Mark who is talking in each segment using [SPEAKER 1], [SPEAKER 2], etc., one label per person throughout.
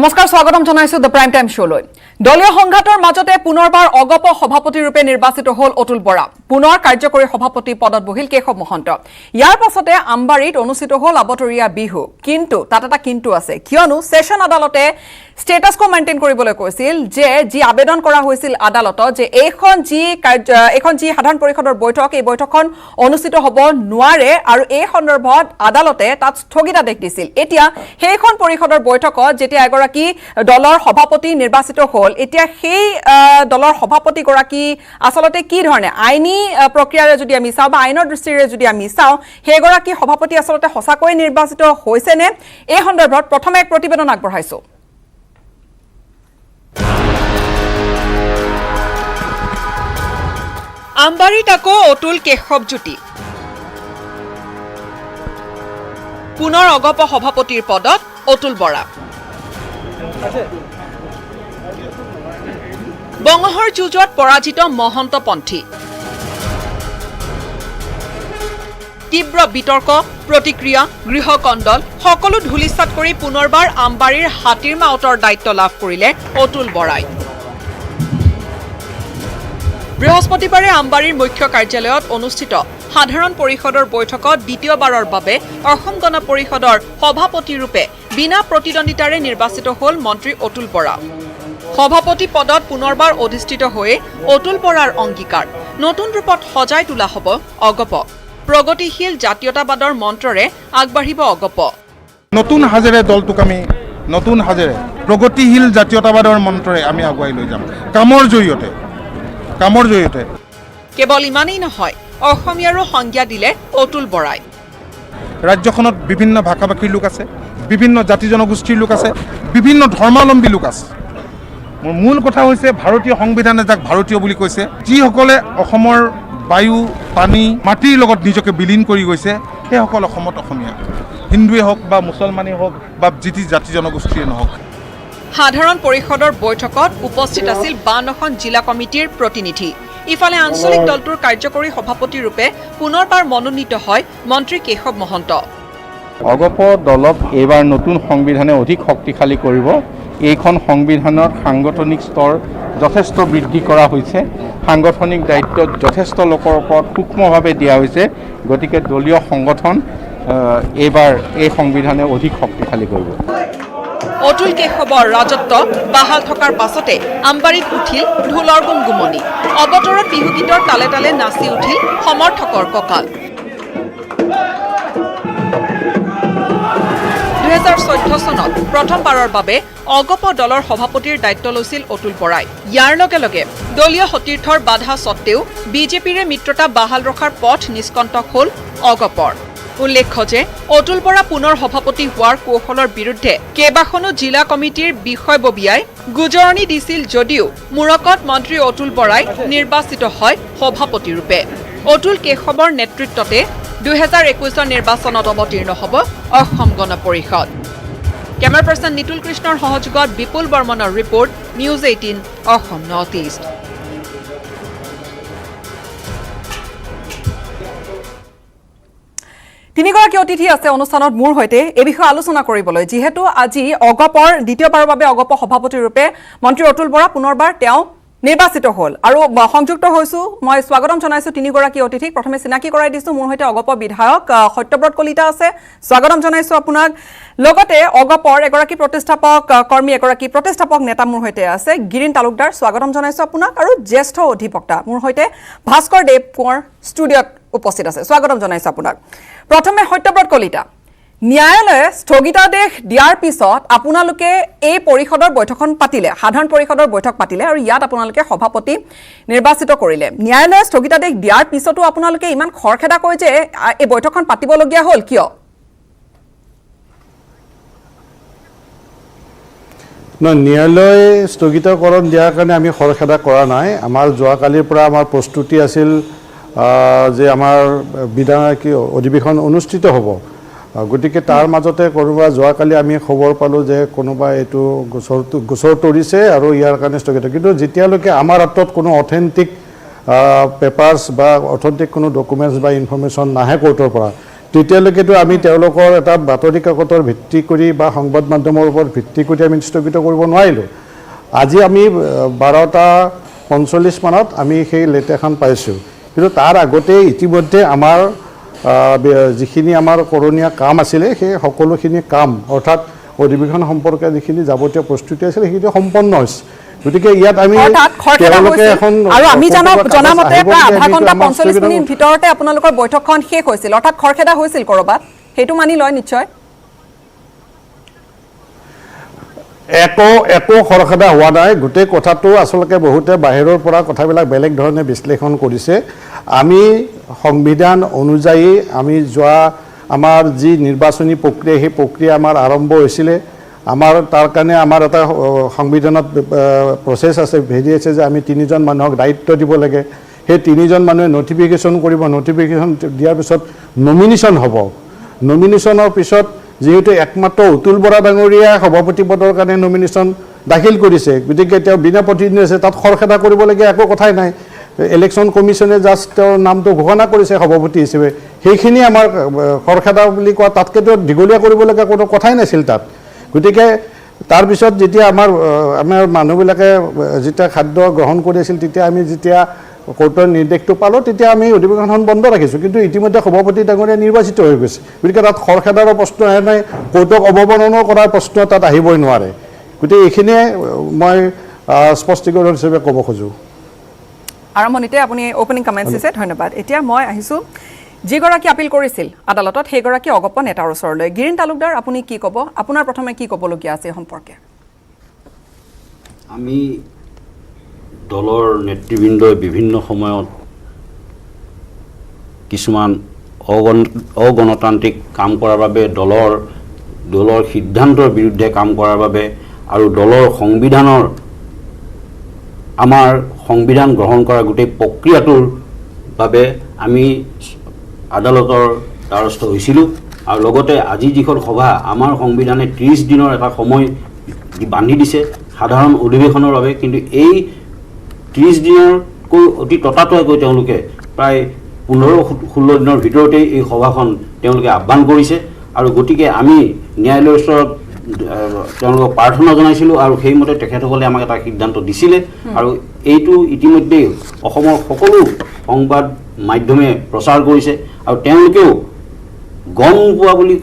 [SPEAKER 1] নমস্কাৰ স্বাগতম জনাইছো দ্য প্ৰাইম টাইম শোলৈ দলীয় সংঘাতৰ মাজতে পুনৰবাৰ অগপ সভাপতি ৰূপে নিৰ্বাচিত হ'ল অতুল বৰা পুনৰ কাৰ্যকৰী সভাপতি পদত বহিল কেশৱ মহন্ত ইয়াৰ পাছতে আমবাৰীত অনুষ্ঠিত হ'ল আবতৰীয়া বিহু কিন্তু তাত এটা কিন্তু আছে কিয়নো সেশন আদালতে স্টেটাস কো মেইনটেইন কৰিবলৈ কৈছিল যে যি আবেদন কৰা হৈছিল আদালতত যে এখন যি সাধাৰণ পৰিষদৰ বৈঠক এই বৈঠকখন অনুষ্ঠিত হ'ব নোৱাৰে আৰু এই সন্দৰ্ভত আদালতে তাত স্থগিতাদেশ দিছিল এতিয়া সেইখন পৰিষদৰ বৈঠকত যেতিয়া এগৰাকী দলৰ সভাপতি নিৰ্বাচিত হ'ল এতিয়া সেই দলৰ সভাপতি গৰাকী আসলতে কি ধৰণে আইনী প্ৰক্ৰিয়াৰে যদি আমি চাওঁ বা আইনৰ দৃষ্টিৰে যদি আমি চাওঁ সেই গৰাকী সভাপতি আসলতে সঁচাকৈ নিৰ্বাচিত হৈছে নে এই সন্দৰ্ভত প্ৰথমে এক প্ৰতিবেদন আগবঢ়াইছো আমবাৰীত আকৌ অতুল কেশৱ জ্যোতি পুনৰ অগপ সভাপতিৰ পদত অতুল বৰা বঙহৰ যুঁজত পৰাজিত মহন্তপন্থী তীব্ৰ বিতৰ্ক প্ৰতিক্ৰিয়া গৃহকণ্ডল সকলো ধুলিসাৎ কৰি পুনৰবাৰ আমবাৰীৰ হাতীৰ মাউতৰ দায়িত্ব লাভ কৰিলে অতুল বৰাই বৃহস্পতিবাৰে আমবাৰীৰ মুখ্য কাৰ্যালয়ত অনুষ্ঠিত সাধাৰণ পৰিষদৰ বৈঠকত দ্বিতীয়বাৰৰ বাবে অসম গণ পৰিষদৰ সভাপতি ৰূপে বিনা প্ৰতিদ্বন্দ্বিতাৰে নিৰ্বাচিত হ'ল মন্ত্ৰী অতুল বৰা সভাপতি পদত পুনৰবাৰ অধিষ্ঠিত হৈ অতুল বৰাৰ অংগীকাৰ নতুন ৰূপত সজাই তোলা হ'ব অগপ প্ৰগতিশীল জাতীয়তাবাদৰ মন্ত্ৰৰে আগবাঢ়িব অগপ
[SPEAKER 2] নতুন হাজেৰে দলটোক আমি নতুন হাজেৰে প্ৰগতিশীল জাতীয়তাবাদৰ মন্ত্ৰৰে আমি আগুৱাই লৈ যাম কামৰ জৰিয়তে
[SPEAKER 1] কেৱল ইমানেই নহয় অসমীয়াৰো সংজ্ঞা দিলে অতুল বৰাই
[SPEAKER 2] ৰাজ্যখনত বিভিন্ন ভাষা ভাষীৰ লোক আছে বিভিন্ন জাতি জনগোষ্ঠীৰ লোক আছে বিভিন্ন ধৰ্মাৱলম্বী লোক আছে মোৰ মূল কথা হৈছে ভাৰতীয় সংবিধানে যাক ভাৰতীয় বুলি কৈছে যিসকলে অসমৰ বায়ু পানী মাটিৰ লগত নিজকে বিলীন কৰি গৈছে সেইসকল অসমত অসমীয়া হিন্দুৱে হওক বা মুছলমানেই হওক বা জাতি জনগোষ্ঠীয়ে নহওক
[SPEAKER 1] সাধাৰণ পৰিষদৰ বৈঠকত উপস্থিত আছিল 52খন জিলা কমিটিৰ প্ৰতিনিধি ইফালে আঞ্চলিক দলটোৰ কাৰ্যকৰী সভাপতি ৰূপে পুনৰবাৰ মনোনীত হয় মন্ত্ৰী কেশৱ মহন্ত
[SPEAKER 3] অগপ দলক এইবাৰ নতুন সংবিধানে অধিক শক্তিশালী কৰিব এইখন সংবিধানৰ সাংগঠনিক স্তৰ যথেষ্ট বৃদ্ধি কৰা হৈছে সাংগঠনিক দায়িত্ব যথেষ্ট লোকৰ ওপৰত সূক্ষ্মভাৱে দিয়া হৈছে গতিকে দলীয় সংগঠন এইবাৰ এই সংবিধানে অধিক শক্তিশালী কৰিব
[SPEAKER 1] অতুল কেশৱৰ ৰাজত্ব বাহাল থকাৰ পাছতে আমবাৰীত উঠিল ঢোলৰ গুমগুমনি অৱতৰত বিহুগীতৰ তালে তালে নাচি উঠিল সমৰ্থকৰ কঁকাল 2014 চনত প্ৰথমবাৰৰ বাবে অগপ দলৰ সভাপতিৰ দায়িত্ব লৈছিল অতুল বৰাই ইয়াৰ লগে লগে দলীয় সতীৰ্থৰ বাধা সত্ত্বেও বিজেপিৰে মিত্ৰতা বাহাল ৰখাৰ পথ নিষ্কণ্টক হ'ল অগপৰ উল্লেখ্য যে অতুল বৰা পুনৰ সভাপতি হোৱাৰ কৌশলৰ বিৰুদ্ধে কেইবাখনো জিলা কমিটিৰ বিষয়ববীয়াই গুজৰণি দিছিল যদিও মূৰকত মন্ত্ৰী অতুল বৰাই নিৰ্বাচিত হয় সভাপতি ৰূপে অতুল কেশৱৰ নেতৃত্বতে 2021 নিৰ্বাচনত অৱতীৰ্ণ হ'ব অসম গণ পৰিষদ কেমেৰা পাৰ্চন নিতুল কৃষ্ণৰ সহযোগত বিপুল বৰ্মনৰ report news 18 Assam north east তিনিগৰাকী অতিথি আছে অনুষ্ঠানত মোৰ হৈতে এই বিষয়ে আলোচনা কৰিবলৈ যিহেতু আজি অগপৰ দ্বিতীয়বাৰৰ বাবে অগপ সভাপতি ৰূপে মন্ত্ৰী অতুল বৰা পুনৰবাৰ তেওঁ নিৰ্বাচিত হ'ল আৰু সংযুক্ত হৈছো মই স্বাগতম জনাইছো তিনিগৰাকী অতিথিক প্ৰথমে চিনাকি কৰাই দিছো মোৰ হৈতে অগপ বিধায়ক সত্যব্ৰত কলিতা আছে স্বাগতম জনাইছো আপোনাক লগতে অগপৰ এগৰাকী প্ৰতিষ্ঠাপক কৰ্মী এগৰাকী প্ৰতিষ্ঠাপক নেতা মোৰ হৈতে আছে গিৰিন তালুকদাৰ স্বাগতম জনাইছো আপোনাক আৰু জ্যেষ্ঠ অধিবক্তা মোৰ হৈতে ভাস্কৰ দেৱ কোঁৱৰ ষ্টুডিঅ'ত উপস্থিত আছে স্বাগতম জনাইছো আপোনাক প্ৰথমে সত্যব্ৰত কলিতা ন্যায়ালয়ে স্থগিতাদেশ দিয়াৰ পিছত আপোনালোকে এই পৰিষদৰ বৈঠকখন পাতিলে সাধাৰণ পৰিষদৰ বৈঠক পাতিলে আৰু ইয়াত আপোনালোকে সভাপতি নিৰ্বাচিত কৰিলে ন্যায়ালয়ে স্থগিতাদেশ দিয়াৰ পিছতো আপোনালোকে ইমান খৰখেদা কৈ যে এই বৈঠকখন পাতিবলগীয়া হ'ল কিয়
[SPEAKER 4] ন্যায়ালয়ে স্থগিতকৰণ দিয়াৰ কাৰণে আমি খৰখেদা কৰা নাই আমাৰ যোৱাকালিৰ পৰা আমাৰ প্ৰস্তুতি আছিল যে আমাৰ অধিৱেশন অনুষ্ঠিত হ'ব গতিকে তাৰ মাজতে কোনোবা যোৱাকালি আমি খবৰ পালোঁ যে কোনোবা এইটো গোচৰ তৰিছে আৰু ইয়াৰ কাৰণে স্থগিত কিন্তু যেতিয়ালৈকে আমাৰ হাতত কোনো অথেণ্টিক পেপাৰ্ছ বা অথেণ্টিক কোনো ডকুমেণ্টছ বা ইনফৰ্মেশ্যন নাহে কোৰ্টৰ পৰা তেতিয়ালৈকেতো আমি তেওঁলোকৰ এটা বাতৰি কাকতৰ ভিত্তি কৰি বা সংবাদ মাধ্যমৰ ওপৰত ভিত্তি কৰি আমি স্থগিত কৰিব নোৱাৰিলোঁ। আজি আমি 12:45 মানত আমি সেই লেটাৰখন পাইছোঁ, কিন্তু তাৰ আগতে ইতিমধ্যে আমাৰ যিখিনি আমাৰ কৰণীয় কাম আছিলে সেই সকলোখিনি কাম অৰ্থাৎ অধিৱেশন সম্পৰ্কে যিখিনি যাৱতীয় প্ৰস্তুতি আছিলে সেইখিনি সম্পন্ন হৈছে। গতিকে ইয়াত আমি
[SPEAKER 1] আৰু আমি জনামতে প্ৰায় আধা ঘণ্টা 45 মিনিট ভিতৰতে আপোনালোকৰ বৈঠকখন শেষ হৈছিল, অৰ্থাৎ খৰখেদা হৈছিল ক'ৰবাত, সেইটো মানি লয় নিশ্চয়।
[SPEAKER 4] একো খৰখেদা হোৱা নাই। গোটেই কথাটো আচলতে বহুতে বাহিৰৰ পৰা কথাবিলাক বেলেগ ধৰণে বিশ্লেষণ কৰিছে। আমি সংবিধান অনুযায়ী আমি আমাৰ যি নিৰ্বাচনী প্ৰক্ৰিয়া সেই প্ৰক্ৰিয়া আমাৰ আৰম্ভ হৈছিলে। আমাৰ তাৰ কাৰণে আমাৰ এটা সংবিধানত প্ৰচেছ আছে, হেৰি আছে যে আমি 3জন মানুহক দায়িত্ব দিব লাগে। সেই 3জন মানুহে নটিফিকেশ্যন কৰিব, নটিফিকেশ্যন দিয়াৰ পিছত নমিনেশ্যন হ'ব। নমিনেশ্যনৰ পিছত যিহেতু একমাত্ৰ অতুল বৰা ডাঙৰীয়া সভাপতি পদৰ কাৰণে নমিনেশ্যন দাখিল কৰিছে, গতিকে তেওঁ বিনা প্ৰতিনিধি আছে, তাত খৰখেদা কৰিবলগীয়া একো কথাই নাই। ইলেকশ্যন কমিশ্যনে জাষ্ট তেওঁৰ নামটো ঘোষণা কৰিছে সভাপতি হিচাপে, সেইখিনি আমাৰ খৰখেদা বুলি কোৱা তাতকৈতো দীঘলীয়া কৰিবলগীয়া কোনো কথাই নাছিল তাত। গতিকে তাৰপিছত যেতিয়া আমাৰ মানুহবিলাকে যেতিয়া খাদ্য গ্ৰহণ কৰি আছিল, তেতিয়া আমি যেতিয়া কোৰ্টৰ নিৰ্দেশটো পালোঁ তেতিয়া আমি অধিৱেশনখন বন্ধ ৰাখিছোঁ। কিন্তু ইতিমধ্যে সভাপতি ডাঙৰীয়া নিৰ্বাচিত হৈ গৈছে, গতিকে তাত খৰখেদাৰৰ প্ৰশ্ন আহে নাই, কোৰ্টক অৱমাননা কৰাৰ প্ৰশ্ন তাত আহিবই নোৱাৰে। গতিকে এইখিনিয়ে মই স্পষ্টীকৰণ হিচাপে ক'ব খোজোঁ।
[SPEAKER 1] আৰম্ভণিতে আপুনি অপেনিং কমেণ্টছ দিছে, ধন্যবাদ। এতিয়া মই আহিছোঁ যিগৰাকী আপিল কৰিছিল আদালতত সেইগৰাকী অগপ নেতাৰ ওচৰলৈ। গিৰীণ তালুকদাৰ, আপুনি কি ক'ব? আপোনাৰ প্ৰথমে কি ক'বলগীয়া আছে এই সম্পৰ্কে?
[SPEAKER 5] আমি দলৰ নেতৃবৃন্দই বিভিন্ন সময়ত কিছুমান অগণতান্ত্ৰিক কাম কৰাৰ বাবে, দলৰ সিদ্ধান্তৰ বিৰুদ্ধে কাম কৰাৰ বাবে আৰু দলৰ আমাৰ সংবিধান গ্ৰহণ কৰা গোটেই প্ৰক্ৰিয়াটোৰ বাবে আমি আদালতৰ দ্বাৰস্থ হৈছিলোঁ। আৰু লগতে আজি যিখন সভা, আমাৰ সংবিধানে 30 দিনৰ এটা সময় বান্ধি দিছে সাধাৰণ অধিৱেশনৰ বাবে, কিন্তু এই 30 দিনতকৈ অতি ততাতৈয়াকৈ তেওঁলোকে প্ৰায় 15-16 দিনৰ ভিতৰতেই এই সভাখন তেওঁলোকে আহ্বান কৰিছে। আৰু গতিকে আমি ন্যায়ালয়ৰ ওচৰত তেওঁলোকক প্ৰাৰ্থনা জনাইছিলোঁ আৰু সেইমতে তেখেতসকলে আমাক এটা সিদ্ধান্ত দিছিলে। আৰু এইটো ইতিমধ্যেই অসমৰ সকলো সংবাদ মাধ্যমে প্ৰচাৰ কৰিছে আৰু তেওঁলোকেও গম পোৱা বুলি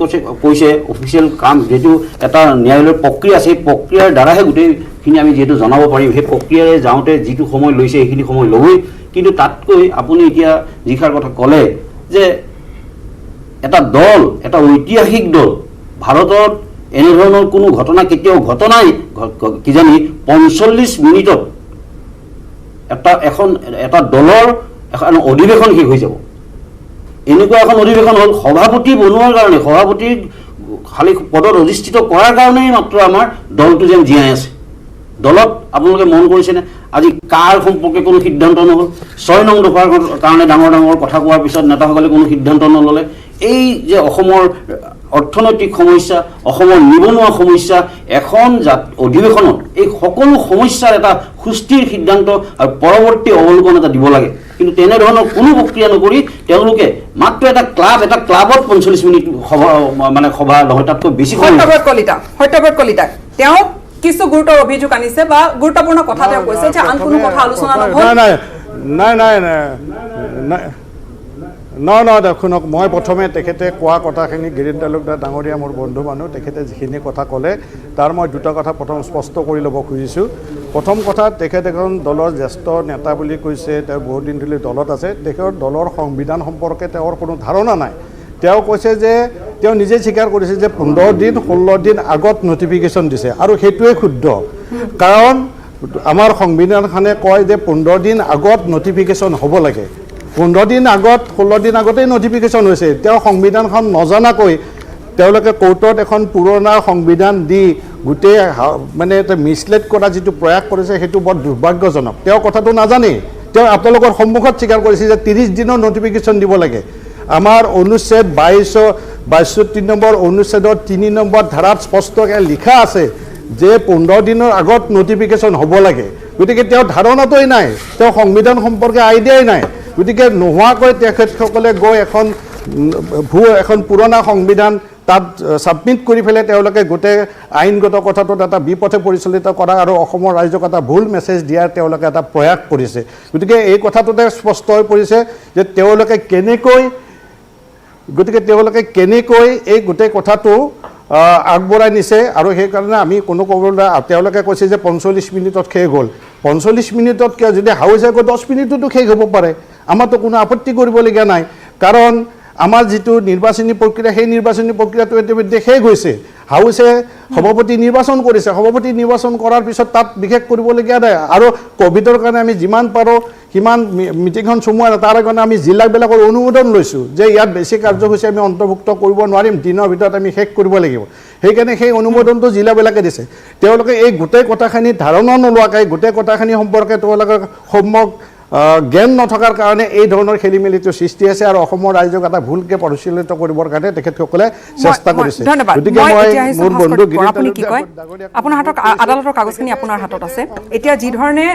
[SPEAKER 5] কৈছে। অফিচিয়েল কাম যিটো এটা ন্যায়ালয়ৰ প্ৰক্ৰিয়া আছে, সেই প্ৰক্ৰিয়াৰ দ্বাৰাহে গোটেইখিনি আমি যিহেতু জনাব পাৰিম। সেই প্ৰক্ৰিয়াৰে যাওঁতে যিটো সময় লৈছে সেইখিনি সময় ল'বই। কিন্তু তাতকৈ আপুনি এতিয়া যিষাৰ কথা ক'লে যে এটা দল, এটা ঐতিহাসিক দল, ভাৰতত এনেধৰণৰ কোনো ঘটনা কেতিয়াও ঘটনাই কিজানি 45 মিনিটত এটা দলৰ এখন অধিৱেশন শেষ হৈ যাব। এনেকুৱা এখন অধিৱেশন হ'ল সভাপতি বনোৱাৰ কাৰণে, সভাপতিৰ খালী পদত অধিষ্ঠিত কৰাৰ কাৰণেই মাত্ৰ আমাৰ দলটো যেন জীয়াই আছে। দলত আপোনালোকে মন কৰিছেনে আজি কাৰ সম্পৰ্কে কোনো সিদ্ধান্ত নহ'ল? 6 নং দফাৰ কাৰণে ডাঙৰ ডাঙৰ কথা কোৱাৰ পিছত নেতাসকলে কোনো সিদ্ধান্ত নল'লে। এই যে অসমৰ অৰ্থনৈতিক সমস্যা, অসমৰ নিবনুৱা সমস্যা, এখন অধিৱেশনত এই সকলো সমস্যাৰ এটা সুস্থিৰ সিদ্ধান্ত আৰু পৰৱৰ্তী অৱলোকন এটা দিব লাগে। কিন্তু তেনেধৰণৰ কোনো প্ৰক্ৰিয়া নকৰি তেওঁলোকে মাত্ৰ এটা ক্লাবত 45 মিনিট সভা নহয়, তাতকৈ বেছি।
[SPEAKER 1] সত্যব্ৰত কলিতা তেওঁ কিছু গুৰুতৰ অভিযোগ আনিছে বা গুৰুত্বপূৰ্ণ কথা তেওঁ কৈছে যে আন কোনো কথা আলোচনা নহ'ল।
[SPEAKER 4] নহয় শুনক, মই প্ৰথমে তেখেতে কোৱা কথাখিনি, গিৰীণ তালুকদাৰ ডাঙৰীয়া মোৰ বন্ধু মানুহ, তেখেতে যিখিনি কথা ক'লে তাৰ মই দুটা কথা প্ৰথম স্পষ্ট কৰি ল'ব খুজিছোঁ। প্ৰথম কথা, তেখেত এখন দলৰ জ্যেষ্ঠ নেতা বুলি কৈছে, তেওঁ বহুত দিন ধৰি দলত আছে, তেখেতৰ দলৰ সংবিধান সম্পৰ্কে তেওঁৰ কোনো ধাৰণা নাই। তেওঁ কৈছে যে তেওঁ নিজে স্বীকাৰ কৰিছে যে 15-16 দিন আগত নটিফিকেশ্যন দিছে, আৰু সেইটোৱে শুদ্ধ। কাৰণ আমাৰ সংবিধানখনে কয় যে 15 দিন আগত নটিফিকেশ্যন হ'ব লাগে। 15 দিন আগত, 16 দিন আগতেই নটিফিকেশ্যন হৈছে। তেওঁ সংবিধানখন নজনাকৈ তেওঁলোকে কোৰ্টত এখন পুৰণা সংবিধান দি গোটেই মানে এটা মিছলেড কৰা যিটো প্ৰয়াস কৰিছে সেইটো বৰ দুৰ্ভাগ্যজনক। তেওঁ কথাটো নাজানেই, তেওঁ আপোনালোকৰ সন্মুখত স্বীকাৰ কৰিছে যে 30 দিনৰ নটিফিকেশ্যন দিব লাগে। আমাৰ অনুচ্ছেদ 22 নম্বৰ অনুচ্ছেদৰ 3 নম্বৰ ধাৰাত স্পষ্টকৈ লিখা আছে যে 15 দিনৰ আগত নটিফিকেশ্যন হ'ব লাগে। গতিকে তেওঁ ধাৰণাটোৱেই নাই, তেওঁ সংবিধান সম্পৰ্কে আইডিয়াই নাই। গতিকে নোহোৱাকৈ তেখেতসকলে গৈ এখন এখন পুৰণা সংবিধান তাত ছাবমিট কৰি পেলাই তেওঁলোকে গোটেই আইনগত কথাটোত এটা বিপথে পৰিচালিত কৰা আৰু অসমৰ ৰাইজক এটা ভুল মেছেজ দিয়াৰ তেওঁলোকে এটা প্ৰয়াস কৰিছে। গতিকে এই কথাটোতে স্পষ্ট হৈ পৰিছে যে তেওঁলোকে কেনেকৈ এই গোটেই কথাটো আগবঢ়াই নিছে আৰু সেইকাৰণে আমি কোনো ক'বলৈ তেওঁলোকে কৈছে যে 45 মিনিটত শেষ হ'ল। 45 মিনিটত কিয়, যদি হাউচে আকৌ 10 মিনিটতো শেষ হ'ব পাৰে, আমাৰতো কোনো আপত্তি কৰিবলগীয়া নাই। কাৰণ আমাৰ যিটো নিৰ্বাচনী প্ৰক্ৰিয়া সেই নিৰ্বাচনী প্ৰক্ৰিয়াটো ইতিমধ্যে শেষ হৈছে। হাউচে সভাপতি নিৰ্বাচন কৰিছে, সভাপতি নিৰ্বাচন কৰাৰ পিছত তাত বিশেষ কৰিবলগীয়া নাই। আৰু ক'ভিডৰ কাৰণে আমি যিমান পাৰোঁ সিমান মিটিংখন চমুৱা তাৰ কাৰণে আমি জিলাবিলাকৰ অনুমোদন লৈছোঁ যে ইয়াত বেছি কাৰ্যসূচী আমি অন্তৰ্ভুক্ত কৰিব নোৱাৰিম, দিনৰ ভিতৰত আমি শেষ কৰিব লাগিব। সেইকাৰণে সেই অনুমোদনটো জিলাবিলাকে দিছে। তেওঁলোকে এই গোটেই কথাখিনি ধাৰণা নোলোৱাকৈ, গোটেই কথাখিনি সম্পৰ্কে তেওঁলোকে সম্যক জ্ঞান নথকাৰ কাৰণে এই ধৰণৰ খেলি মেলিটো সৃষ্টি আছে আৰু অসমৰ ৰাইজক এটা ভুলকৈ পৰিচালিত কৰিবৰ কাৰণে তেখেতসকলে চেষ্টা কৰিছে।
[SPEAKER 1] গতিকে মোৰ বন্ধু আপুনি কি কয়, আপোনাৰ হাতত আদালতৰ কাগজখিনি আপোনাৰ হাতত আছে। এতিয়া যি ধৰণে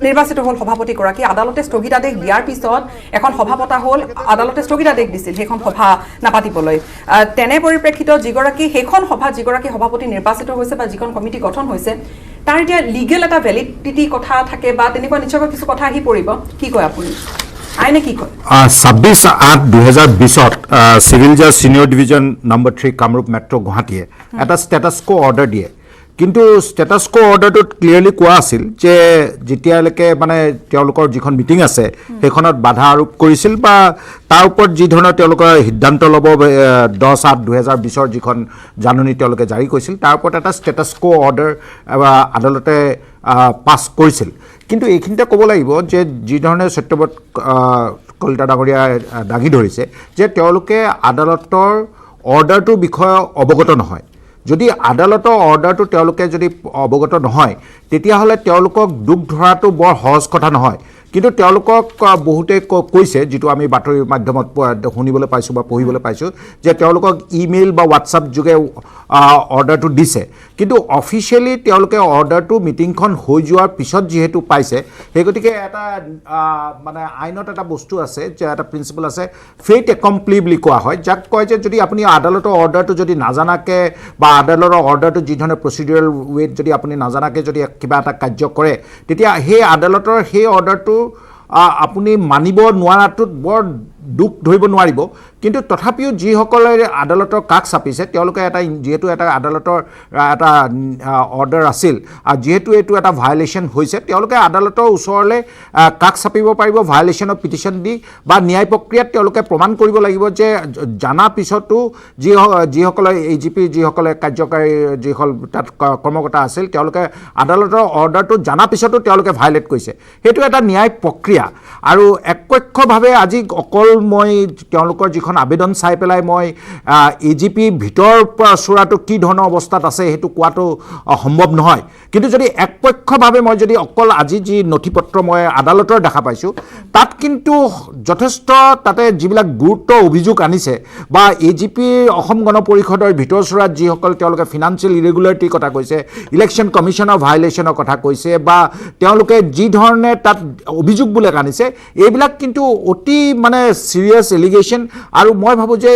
[SPEAKER 1] নিৰ্বাচিত হ'ল সভাপতিগৰাকী, আদালতে স্থগিতাদেশ দিয়াৰ পিছত এখন সভা পতা হ'ল, আদালতে স্থগিতাদেশ দিছিল সেইখন সভা নাপাতিবলৈ। তেনে পৰিপ্ৰেক্ষিতত সেইখন সভাত যিগৰাকী সভাপতি নিৰ্বাচিত হৈছে বা যিখন কমিটি গঠন হৈছে তাৰ এতিয়া লিগেল এটা ভেলিডিটি কথা থাকে বা তেনেকুৱা নিশ্চয়কৈ কিছু কথা আহি পৰিব। কি কয় আপুনি, আইনে কি কয়?
[SPEAKER 6] 26/8/2020 চিভিল জাজ senior division number 3 Kamrup metro' গুৱাহাটীয়ে এটা ষ্টেটাছ ক' অৰ্ডাৰ দিয়ে। কিন্তু ষ্টেটাছ ক' অৰ্ডাৰটোত ক্লিয়াৰলি কোৱা আছিল যে যেতিয়ালৈকে মানে তেওঁলোকৰ যিখন মিটিং আছে সেইখনত বাধা আৰোপ কৰিছিল বা তাৰ ওপৰত যি ধৰণৰ তেওঁলোকৰ সিদ্ধান্ত ল'ব 10/8/2020 যিখন জাননী তেওঁলোকে জাৰি কৰিছিল তাৰ ওপৰত এটা ষ্টেটাছ ক' অৰ্ডাৰ আদালতে পাছ কৰিছিল। কিন্তু এইখিনিতে ক'ব লাগিব যে যি ধৰণে সত্যব্ৰত কলিতা ডাঙৰীয়াই দাঙি ধৰিছে যে তেওঁলোকে আদালতৰ অৰ্ডাৰটোৰ বিষয়ে অৱগত নহয়। যদি আদালতৰ অৰ্ডাৰটো তেওঁলোকে যদি অৱগত নহয় তেতিয়াহ'লে তেওঁলোকক দুখ ধৰাটো বৰ সহজ কথা নহয়। কিন্তু তেওঁলোকক বহুতে কৈছে, যিটো আমি বাতৰি মাধ্যমত শুনিবলৈ পাইছোঁ বা পঢ়িবলৈ পাইছোঁ, যে তেওঁলোকক ইমেইল বা হোৱাটছআপ যোগে অৰ্ডাৰটো দিছে। কিন্তু অফিচিয়েলি তেওঁলোকে অৰ্ডাৰটো মিটিংখন হৈ যোৱাৰ পিছত যিহেতু পাইছে, সেই গতিকে এটা মানে আইনত এটা বস্তু আছে, যে এটা প্ৰিন্সিপল আছে, ফেইট একম্প্লি বুলি কোৱা হয়, যাক কয় যে যদি আপুনি আদালতৰ অৰ্ডাৰটো যদি নাজানাকৈ বা আদালতৰ অৰ্ডাৰটো যি ধৰণে প্ৰচিডিউৰেল ৱেত যদি আপুনি নাজানাকৈ যদি কিবা এটা কাৰ্য কৰে তেতিয়া সেই আদালতৰ সেই অৰ্ডাৰটো আপুনি মানিব নোৱাৰাটোত বৰ দুখ ধৰিব নোৱাৰিব। কিন্তু তথাপিও যিসকলে আদালতৰ কাষ চাপিছে তেওঁলোকে যিহেতু এটা আদালতৰ এটা অৰ্ডাৰ আছিল আৰু যিহেতু এইটো এটা ভায়লেশ্যন হৈছে, তেওঁলোকে আদালতৰ ওচৰলৈ কাষ চাপিব পাৰিব ভায়লেশ্যনৰ পিটিশ্যন দি বা ন্যায় প্ৰক্ৰিয়াত তেওঁলোকে প্ৰমাণ কৰিব লাগিব যে জানা পিছতো যিসকলে AGP যিসকলে কাৰ্যকাৰী যিসকল তাত কৰ্মকৰ্তা আছিল তেওঁলোকে আদালতৰ অৰ্ডাৰটো জানা পিছতো তেওঁলোকে ভায়লেট কৰিছে। সেইটো এটা ন্যায় প্ৰক্ৰিয়া। আৰু একপক্ষভাৱে আজি অকল মই তেওঁলোকৰ যিখন আবেদন চাই পেলাই মই AGP ভিতৰৰ পৰা চোৰাটো কি ধৰণৰ অৱস্থাত আছে সেইটো কোৱাটো সম্ভৱ নহয়। কিন্তু যদি একপক্ষভাৱে মই যদি অকল আজি যি নথিপত্ৰ মই আদালতৰ দেখা পাইছোঁ তাত কিন্তু যথেষ্ট তাতে যিবিলাক গুৰুত্ব অভিযোগ আনিছে বা AGP অসম গণ পৰিষদৰ ভিতৰ চোৰাত যিসকল তেওঁলোকে ফিনান্সিয়েল ইৰেগুলাৰিটিৰ কথা কৈছে, ইলেকশ্যন কমিশ্যনৰ ভায়লেশ্যনৰ কথা কৈছে বা তেওঁলোকে যি ধৰণে তাত অভিযোগবিলাক আনিছে, এইবিলাক কিন্তু অতি মানে চিৰিয়াছ এলিগেশ্যন। আৰু মই ভাবোঁ যে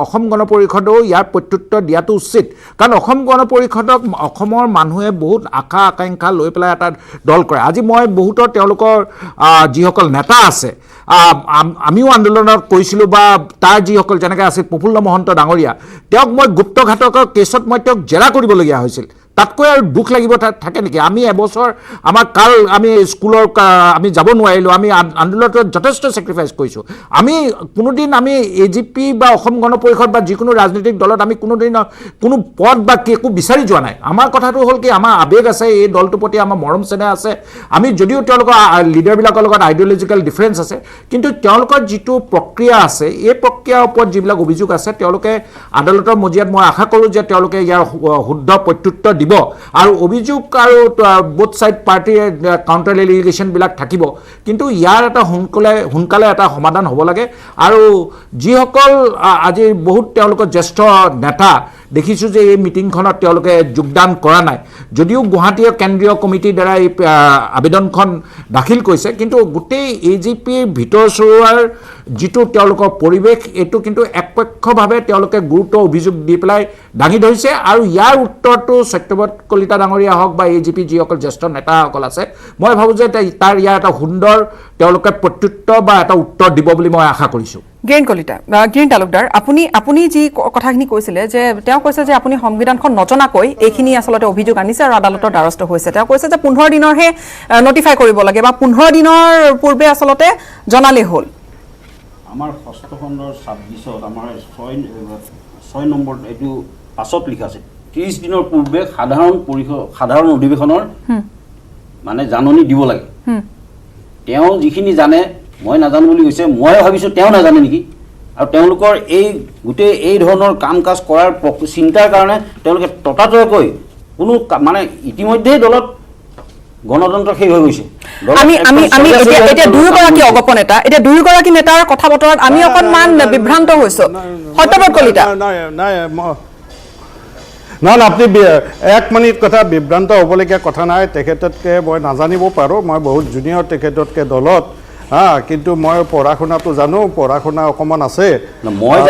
[SPEAKER 6] অসম গণ পৰিষদেও ইয়াৰ প্ৰত্যুত্তৰ দিয়াটো উচিত। কাৰণ অসম গণ পৰিষদক অসমৰ মানুহে বহুত আশা আকাংক্ষা লৈ পেলাই এটা দল কৰে। আজি মই বহুতৰ তেওঁলোকৰ যিসকল নেতা আছে, আমিও আন্দোলনত কৰিছিলোঁ বা তাৰ যিসকল যেনেকৈ আছিল প্ৰফুল্ল মহন্ত ডাঙৰীয়া, তেওঁক মই গুপ্তঘাতকৰ কেছত মই তেওঁক জেৰা কৰিবলগীয়া হৈছিল। তাতকৈ আৰু দুখ লাগিব থাকে নেকি? আমি এবছৰ আমাৰ আমি স্কুলৰ আমি যাব নোৱাৰিলোঁ, আমি আন্দোলনত যথেষ্ট ছেক্ৰিফাইচ কৰিছোঁ। আমি কোনোদিন আমি AGP বা অসম গণ পৰিষদ বা যিকোনো ৰাজনৈতিক দলত আমি কোনোদিন কোনো পদ বা একো বিচাৰি যোৱা নাই। আমাৰ কথাটো হ'ল কি, আমাৰ আৱেগ আছে, এই দলটোৰ প্ৰতি আমাৰ মৰম চেনেহ আছে। আমি যদিও তেওঁলোকৰ লিডাৰবিলাকৰ লগত আইডিঅলজিকেল ডিফাৰেঞ্চ আছে, কিন্তু তেওঁলোকৰ যিটো প্ৰক্ৰিয়া আছে এই প্ৰক্ৰিয়াৰ ওপৰত যিবিলাক অভিযোগ আছে তেওঁলোকে আদালতৰ মজিয়াত মই আশা কৰোঁ যে তেওঁলোকে ইয়াৰ শুদ্ধ প্ৰত্যুত্তৰ দিব আৰু অভিযোগ আৰু বোথ ছাইড পাৰ্টিৰ কাউণ্টাৰ এলিগেশ্যনবিলাক থাকিব। কিন্তু ইয়াৰ এটা সোনকালে এটা সমাধান হ'ব লাগে। আৰু যিসকল আজি বহুত তেওঁলোকৰ জ্যেষ্ঠ নেতা দেখিছোঁ যে এই মিটিংখনত তেওঁলোকে যোগদান কৰা নাই যদিও গুৱাহাটীৰ কেন্দ্ৰীয় কমিটিৰ দ্বাৰা এই আবেদনখন দাখিল কৰিছে কিন্তু গোটেই AGPৰ ভিতৰ চৰোৱাৰ যিটো তেওঁলোকৰ পৰিৱেশ এইটো কিন্তু একপক্ষভাৱে তেওঁলোকে গুৰুত্ব অভিযোগ দি পেলাই দাঙি ধৰিছে আৰু ইয়াৰ উত্তৰটো সত্যব্ৰত কলিতা ডাঙৰীয়া হওক বা AGP যিসকল জ্যেষ্ঠ নেতাসকল আছে মই ভাবোঁ যে তাৰ ইয়াৰ এটা সুন্দৰ তেওঁলোকে প্ৰত্যুত্তৰ বা এটা উত্তৰ দিব বুলি মই আশা কৰিছোঁ
[SPEAKER 1] গিৰীণ কলিতা গিৰীণ তালুকদাৰ আপুনি যি কথাখিনি কৈছিলে যে তেওঁ কৈছে যে আপুনি সংবিধানখন নজনাকৈ এইখিনি আচলতে অভিযোগ আনিছে আৰু আদালতৰ দ্বাৰস্থ হৈছে তেওঁ কৈছে যে 15 দিনৰহে নটিফাই কৰিব লাগে বা 15 দিনৰ পূৰ্বে আচলতে জনালে হ'ল
[SPEAKER 5] আমাৰ ষষ্ঠ খণ্ডৰ 26ত আমাৰ 6 নম্বৰ এইটো পাছত লিখা আছে 30 দিনৰ পূৰ্বে সাধাৰণ অধিৱেশনৰ মানে জাননী দিব লাগে তেওঁ যিখিনি জানে মই নাজানো বুলি কৈছে মই ভাবিছোঁ তেওঁ নাজানে নেকি আৰু তেওঁলোকৰ এই গোটেই এই ধৰণৰ কাম কাজ কৰাৰ চিন্তাৰ কাৰণে তেওঁলোকে ততাতৈয়াকৈ কোনো মানে ইতিমধ্যেই দলত গণতন্ত্ৰ শেষ হৈ গৈছে
[SPEAKER 1] আমি এতিয়া দুয়োগৰাকী অগপ নেতা এতিয়া দুয়োগৰাকী নেতাৰ কথা বতৰাত আমি অকণমান বিভ্ৰান্ত হৈছোঁ সত্যব্ৰত কলিতা
[SPEAKER 4] নহয় আপুনি 1 মিনিট কথা বিভ্ৰান্ত হ'বলগীয়া কথা নাই তেখেততকৈ মই নাজানিব পাৰোঁ মই বহুত জুনিয়ৰ তেখেততকৈ দলত কিন্তু মই পঢ়া শুনাটো জানো পঢ়া শুনা অকণমান আছে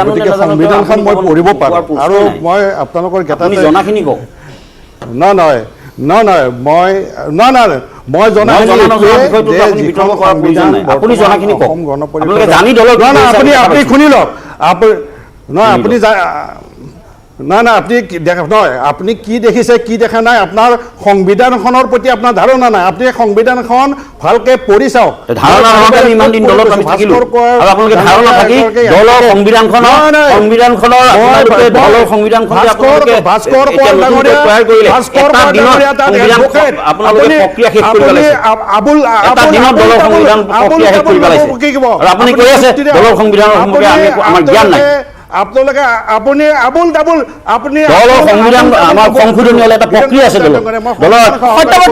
[SPEAKER 4] গতিকে সংবিধানখন মই পঢ়িব পাৰোঁ আৰু মই আপোনালোকৰ মই আপুনি শুনি লওক আপুনি আপুনি দেখা নহয় আপুনি কি দেখিছে কি দেখা নাই আপোনাৰ সংবিধানখনৰ প্ৰতি আপোনাৰ ধাৰণা নাই আপুনি সংবিধানখন ভালকে পঢ়ি চাওক আপোনালোকে আপুনি আবুল ডাবুল আপুনি
[SPEAKER 5] সংবিধান আমাৰ সংশোধনী হলে এটা প্ৰক্ৰিয়া আছে
[SPEAKER 1] সত্যব্ৰত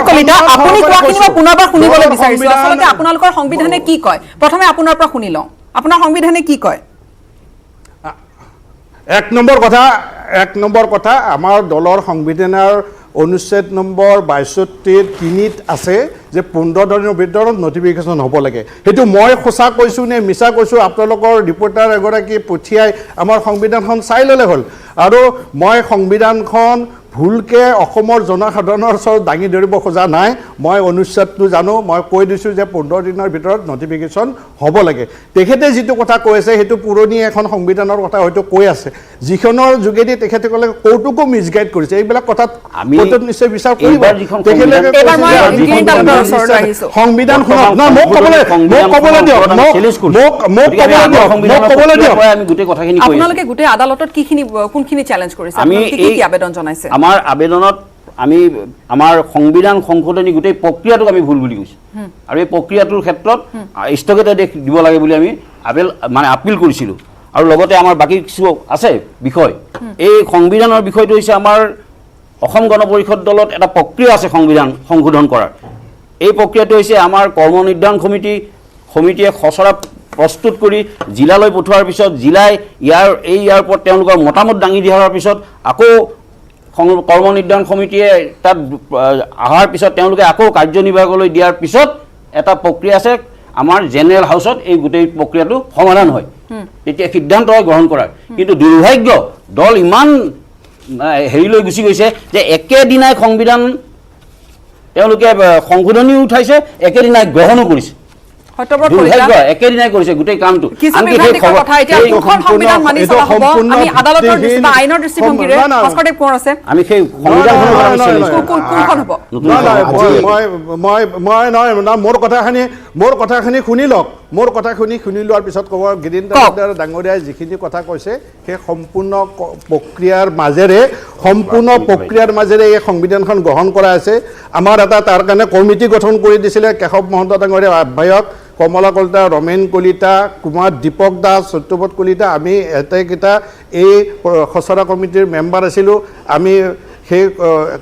[SPEAKER 1] কলিতা আপুনি কোৱাখিনি মই পুনৰবাৰ শুনিবলৈ বিচাৰিছোঁ আচলতে আপোনালোকৰ সংবিধানে কি কয় প্ৰথমে আপোনাৰ পৰা শুনি লওঁ আপোনাৰ সংবিধানে কি কয়
[SPEAKER 4] 1 নম্বৰ কথা আমাৰ দলৰ সংবিধানৰ অনুচ্ছেদ নম্বৰ 62(3)ত আছে যে 15 দিনৰ ভিতৰত নটিফিকেশ্যন হ'ব লাগে সেইটো মই সঁচা কৈছোঁ নে মিছা কৈছোঁ আপোনালোকৰ ৰিপৰ্টাৰ এগৰাকী পঠিয়াই আমাৰ সংবিধানখন চাই ল'লে হ'ল আৰু মই সংবিধানখন ভুলকে অসমৰ জনসাধাৰণৰ ওচৰত দাঙি ধৰিব খোজা নাই মই অনুচ্ছেদটো জানো মই কৈ দিছোঁ যে 15 দিনৰ ভিতৰত নটিফিকেশ্যন হ'ব লাগে তেখেতে যিটো কথা কৈ আছে সেইটো পুৰণি এখন সংবিধানৰ কথা হয়তো কৈ আছে যিখনৰ যোগেদি তেখেতসকলে কৌতুকো মিছগাইড কৰিছে এইবিলাক কথাত আমি নিশ্চয় বিচাৰ কৰিব সংবিধানখনত মোক ক'বলৈ দিয়ক
[SPEAKER 1] আপোনালোকে গোটেই আদালতত কোনখিনি চেলেঞ্জ কৰিছে
[SPEAKER 5] আমি
[SPEAKER 1] কি আবেদন জনাইছে
[SPEAKER 5] আমাৰ আবেদনত আমি আমাৰ সংবিধান সংশোধনী গোটেই প্ৰক্ৰিয়াটোক আমি ভুল বুলি কৈছোঁ আৰু এই প্ৰক্ৰিয়াটোৰ ক্ষেত্ৰত স্থগিতাদেশ দিব লাগে বুলি আমি আপিল কৰিছিলোঁ আৰু লগতে আমাৰ বাকী কিছু আছে বিষয় এই সংবিধানৰ বিষয়টো হৈছে আমাৰ অসম গণ পৰিষদ দলত এটা প্ৰক্ৰিয়া আছে সংবিধান সংশোধন কৰাৰ এই প্ৰক্ৰিয়াটো হৈছে আমাৰ কৰ্ম নিৰ্ধাৰণ সমিতিয়ে খচৰা প্ৰস্তুত কৰি জিলালৈ পঠোৱাৰ পিছত জিলাই ইয়াৰ ওপৰত তেওঁলোকৰ মতামত দাঙি দিয়াৰ পিছত আকৌ কৰ্ম নিৰ্ধাৰণ সমিতিয়ে তাত অহাৰ পিছত তেওঁলোকে আকৌ কাৰ্যনিৰ্বাহকলৈ দিয়াৰ পিছত এটা প্ৰক্ৰিয়া আছে আমাৰ জেনেৰেল হাউচত এই গোটেই প্ৰক্ৰিয়াটো সমাধান হয় তেতিয়া সিদ্ধান্ত হয় গ্ৰহণ কৰাৰ কিন্তু দুৰ্ভাগ্য দল ইমান হেৰিলৈ গুচি গৈছে যে একেদিনাই সংবিধান তেওঁলোকে সংশোধনী উঠাইছে একেদিনাই গ্ৰহণো কৰিছে একেদিনাই কৰিছে গোটেই কামটো আমি সেই
[SPEAKER 4] মোৰ কথাখিনি শুনি লওক মোৰ কথাখিনি শুনি লোৱাৰ পিছত ক'ব গিৰীণ তালুকদাৰ ডাঙৰীয়াই যিখিনি কথা কৈছে সেই সম্পূৰ্ণ প্ৰক্ৰিয়াৰ মাজেৰে এই সংবিধানখন গ্ৰহণ কৰা আছে আমাৰ এটা তাৰ কাৰণে কমিটি গঠন কৰি দিছিলে কেশৱ মহন্ত ডাঙৰীয়া আহ্বায়ক কমলা কলিতা ৰমেন কলিতা কুমাৰ দীপক দাস সত্যব্ৰত কলিতা আমি এটাইকেইটা এই খচৰা কমিটিৰ মেম্বাৰ আছিলোঁ আমি সেই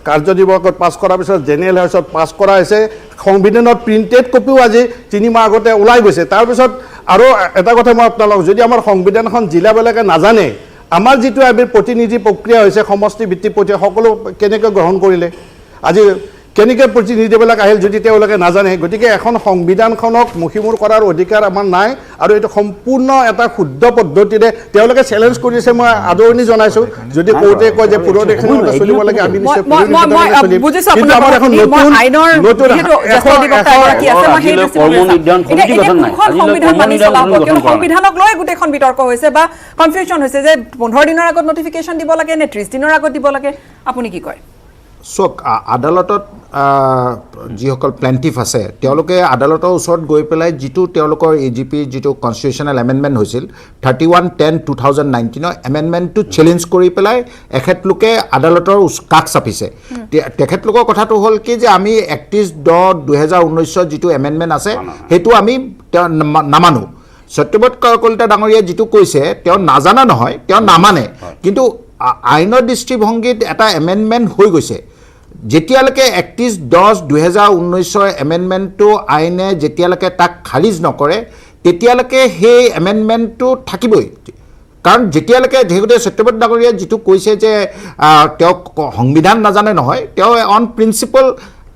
[SPEAKER 4] কাৰ্যনিৰ্বাহকত পাছ কৰাৰ পিছত জেনেৰেল হাউচত পাছ কৰা হৈছে সংবিধানৰ প্ৰিণ্টেড কপিও আজি 3 মাহ আগতে ওলাই গৈছে তাৰপিছত আৰু এটা কথা মই আপোনালোকক যদি আমাৰ সংবিধানখন জিলাবিলাকে নাজানে আমাৰ যিটো আমি প্ৰতিনিধি প্ৰক্ৰিয়া হৈছে সমষ্টি ভিত্তিক প্ৰক্ৰিয়া সকলো কেনেকৈ গ্ৰহণ কৰিলে আজি কেনেকৈ প্ৰতিনিধিবিলাক আহিল যদি তেওঁলোকে নাজানে গতিকে এখন সংবিধানখনক মষিমূৰ কৰাৰ অধিকাৰ আমাৰ নাই আৰু এইটো সম্পূৰ্ণ এটা শুদ্ধ পদ্ধতিৰে তেওঁলোকে চেলেঞ্জ কৰিছে মই আদৰণি জনাইছোঁ যদি কোৰ্টে কয় যে পুনৰীক্ষণৰ মতে চলিব লাগে আমি নিশ্চয় কিন্তু আমাৰ এখন
[SPEAKER 1] সংবিধানক লৈ গোটেইখন বিতৰ্ক হৈছে বা কনফিউজন হৈছে যে 15 দিনৰ আগত নটিফিকেশ্যন দিব লাগে নে 30 দিনৰ আগত দিব লাগে আপুনি কি কয়
[SPEAKER 6] চক আদালতত যিসকল প্লেণ্টিফ আছে তেওঁলোকে আদালতৰ ওচৰত গৈ পেলাই যিটো তেওঁলোকৰ AGP যিটো কনষ্টিটিউশ্যনেল এমেণ্ডমেণ্ট হৈছিল 31/10/2019 এমেণ্ডমেণ্টটো চেলেঞ্জ কৰি পেলাই এখেতলোকে আদালতৰ কাষ চাপিছে তেখেতলোকৰ কথাটো হ'ল কি যে আমি 31/10/2019 যিটো এমেণ্ডমেণ্ট আছে সেইটো আমি নামানো সত্যব্ৰত কলিতা ডাঙৰীয়া যিটো কৈছে তেওঁ নাজানা নহয় তেওঁ নামানে কিন্তু আইনৰ দৃষ্টিভংগীত এটা এমেণ্ডমেণ্ট হৈ গৈছে যেতিয়ালৈকে 31/10/2019 এমেণ্ডমেণ্টটো আইনে যেতিয়ালৈকে তাক খাৰিজ নকৰে তেতিয়ালৈকে সেই এমেণ্ডমেণ্টটো থাকিবই কাৰণ যেতিয়ালৈকে যেহেতু সত্যব্ৰত ডাঙৰীয়া যিটো কৈছে যে তেওঁ সংবিধান নাজানে নহয় তেওঁ অন প্ৰিন্সিপল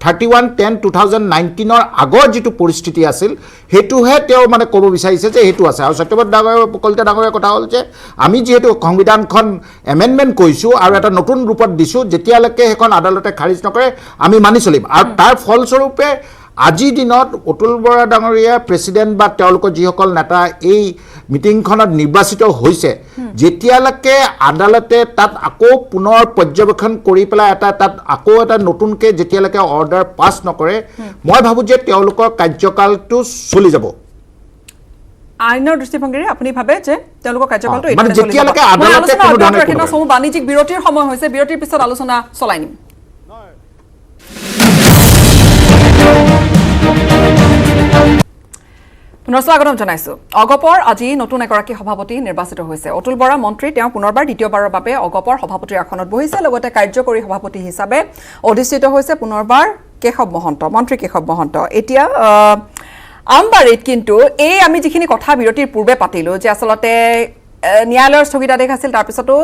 [SPEAKER 6] 31/10/2019 আগৰ যিটো পৰিস্থিতি আছিল হেতুহে তেওঁ মানে ক'ব বিচাৰিছে যে হেতু আছে আৰু সত্যব্ৰত কলিতা ডাঙৰীয়াৰ কথা হ'ল যে আমি যেহেতু সংবিধানখন এমেণ্ডমেণ্ট কৰিছোঁ আৰু এটা নতুন ৰূপত দিছোঁ যেতিয়ালৈকে সেইখন আদালতে খাৰিজ নকৰে আমি মানি চলিম আৰু তাৰ ফলস্বৰূপে আজিৰ দিনত অতুল বৰা ডাঙৰীয়া প্ৰেছিডেণ্ট বা তেওঁলোকৰ যিসকল নেতা এই মিটিংখনত নিৰ্বাচিত হৈছে যেতিয়ালৈকে আদালতে তাত আকৌ পুনৰ পৰ্যবেক্ষণ কৰি পেলাই তাত আকৌ এটা নতুনকৈ যেতিয়ালৈকে অৰ্ডাৰ পাছ নকৰে মই ভাবোঁ যে তেওঁলোকৰ কাৰ্যকালটো চলি যাব
[SPEAKER 1] আইনৰ দৃষ্টিভংগীৰে আপুনি ভাবে যে তেওঁলোকৰ কাৰ্যকালটো
[SPEAKER 6] মানে যেতিয়ালৈকে আদালতে কোনো ধৰণৰ
[SPEAKER 1] বাণিজ্যিক বিৰতিৰ সময় হৈছে বিৰতিৰ পিছত আলোচনা চলাই নিম পুনৰ স্বাগতম জনাইছো অগপৰ আজি নতুন এগৰাকী সভাপতি নিৰ্বাচিত হৈছে অতুল বৰা মন্ত্ৰী তেওঁ পুনৰবাৰ দ্বিতীয়বাৰৰ বাবে অগপৰ সভাপতিৰ আসনত বহিছে লগতে কাৰ্যকৰী সভাপতি হিচাপে অধিষ্ঠিত হৈছে পুনৰবাৰ কেশৱ মহন্ত মন্ত্ৰী কেশৱ মহন্ত এতিয়া আমবাৰীত কিন্তু এই আমি যিখিনি কথা বিৰতিৰ পূৰ্বে পাতিলো যে আচলতে ন্যায়ালয়ৰ স্থগিতাদেশ আছিল তাৰপিছতো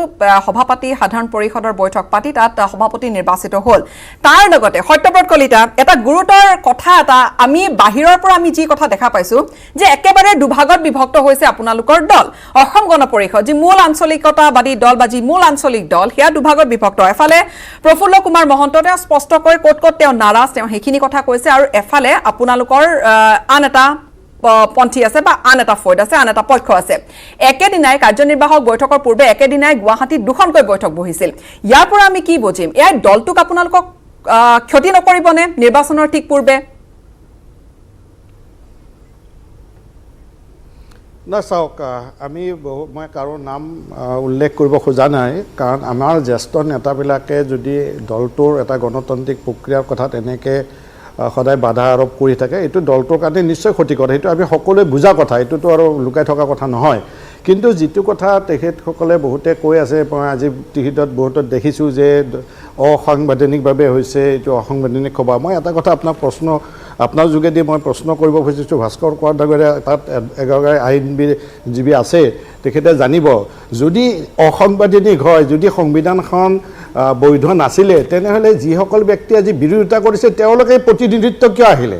[SPEAKER 1] সভাপতি সাধাৰণ পৰিষদৰ বৈঠক পাতি তাত সভাপতি নিৰ্বাচিত হ'ল তাৰ লগতে সত্যব্ৰত কলিতা এটা গুৰুতৰ কথা এটা আমি বাহিৰৰ পৰা আমি যি কথা দেখা পাইছো যে একেবাৰে দুভাগত বিভক্ত হৈছে আপোনালোকৰ দল অসম গণ পৰিষদ যি মূল আঞ্চলিকতাবাদী দল বা যি মূল আঞ্চলিক দল সেয়া দুভাগত বিভক্ত এফালে প্ৰফুল্ল কুমাৰ মহন্ত তেওঁ স্পষ্টকৈ ক'ত তেওঁ নাৰাজ তেওঁ সেইখিনি কথা কৈছে আৰু এফালে আপোনালোকৰ আন এটা পন্থী আছে বা আন এটা ফৈদ আছে আন এটা পক্ষ আছে একেদিনাই কাৰ্যনিৰ্বাহক বৈঠকৰ পূৰ্বে একেদিনাই গুৱাহাটীত দুখনকৈ বৈঠক বহিছিল ইয়াৰ পৰা আমি কি বুজিম এই দলটোক আপোনালোকক ক্ষতি নকৰিবনে নিৰ্বাচনৰ ঠিক পূৰ্বে
[SPEAKER 4] না চাওক আমি মই কাৰো নাম উল্লেখ কৰিব খোজা নাই কাৰণ আমাৰ জ্যেষ্ঠ নেতাবিলাকে যদি দলটোৰ এটা গণতান্ত্ৰিক প্ৰক্ৰিয়াৰ কথাত এনেকৈ সদায় বাধা আৰোপ কৰি থাকে এইটো দলটোৰ কাৰণে নিশ্চয় ক্ষতিকৰ সেইটো আমি সকলোৱে বুজা কথা এইটোতো আৰু লুকাই থকা কথা নহয় কিন্তু যিটো কথা তেখেতসকলে বহুতে কৈ আছে মই আজি টিভিত বহুতত দেখিছোঁ যে অসাংবিধানিকভাৱে হৈছে এইটো অসাংবিধানিক সভা মই এটা কথা আপোনাৰ যোগেদি মই প্ৰশ্ন কৰিব খুজিছোঁ ভাস্কৰ কোৱাৰ দৰে তাত এগৰাকী আইনজীৱী আছে তেখেতে জানিব যদি অসাংবিধানিক হয় যদি সংবিধানখন বৈধ নাছিলে তেনেহ'লে যিসকল ব্যক্তি আজি বিৰোধিতা কৰিছে তেওঁলোকে প্ৰতিনিধিত্ব কিয় আহিলে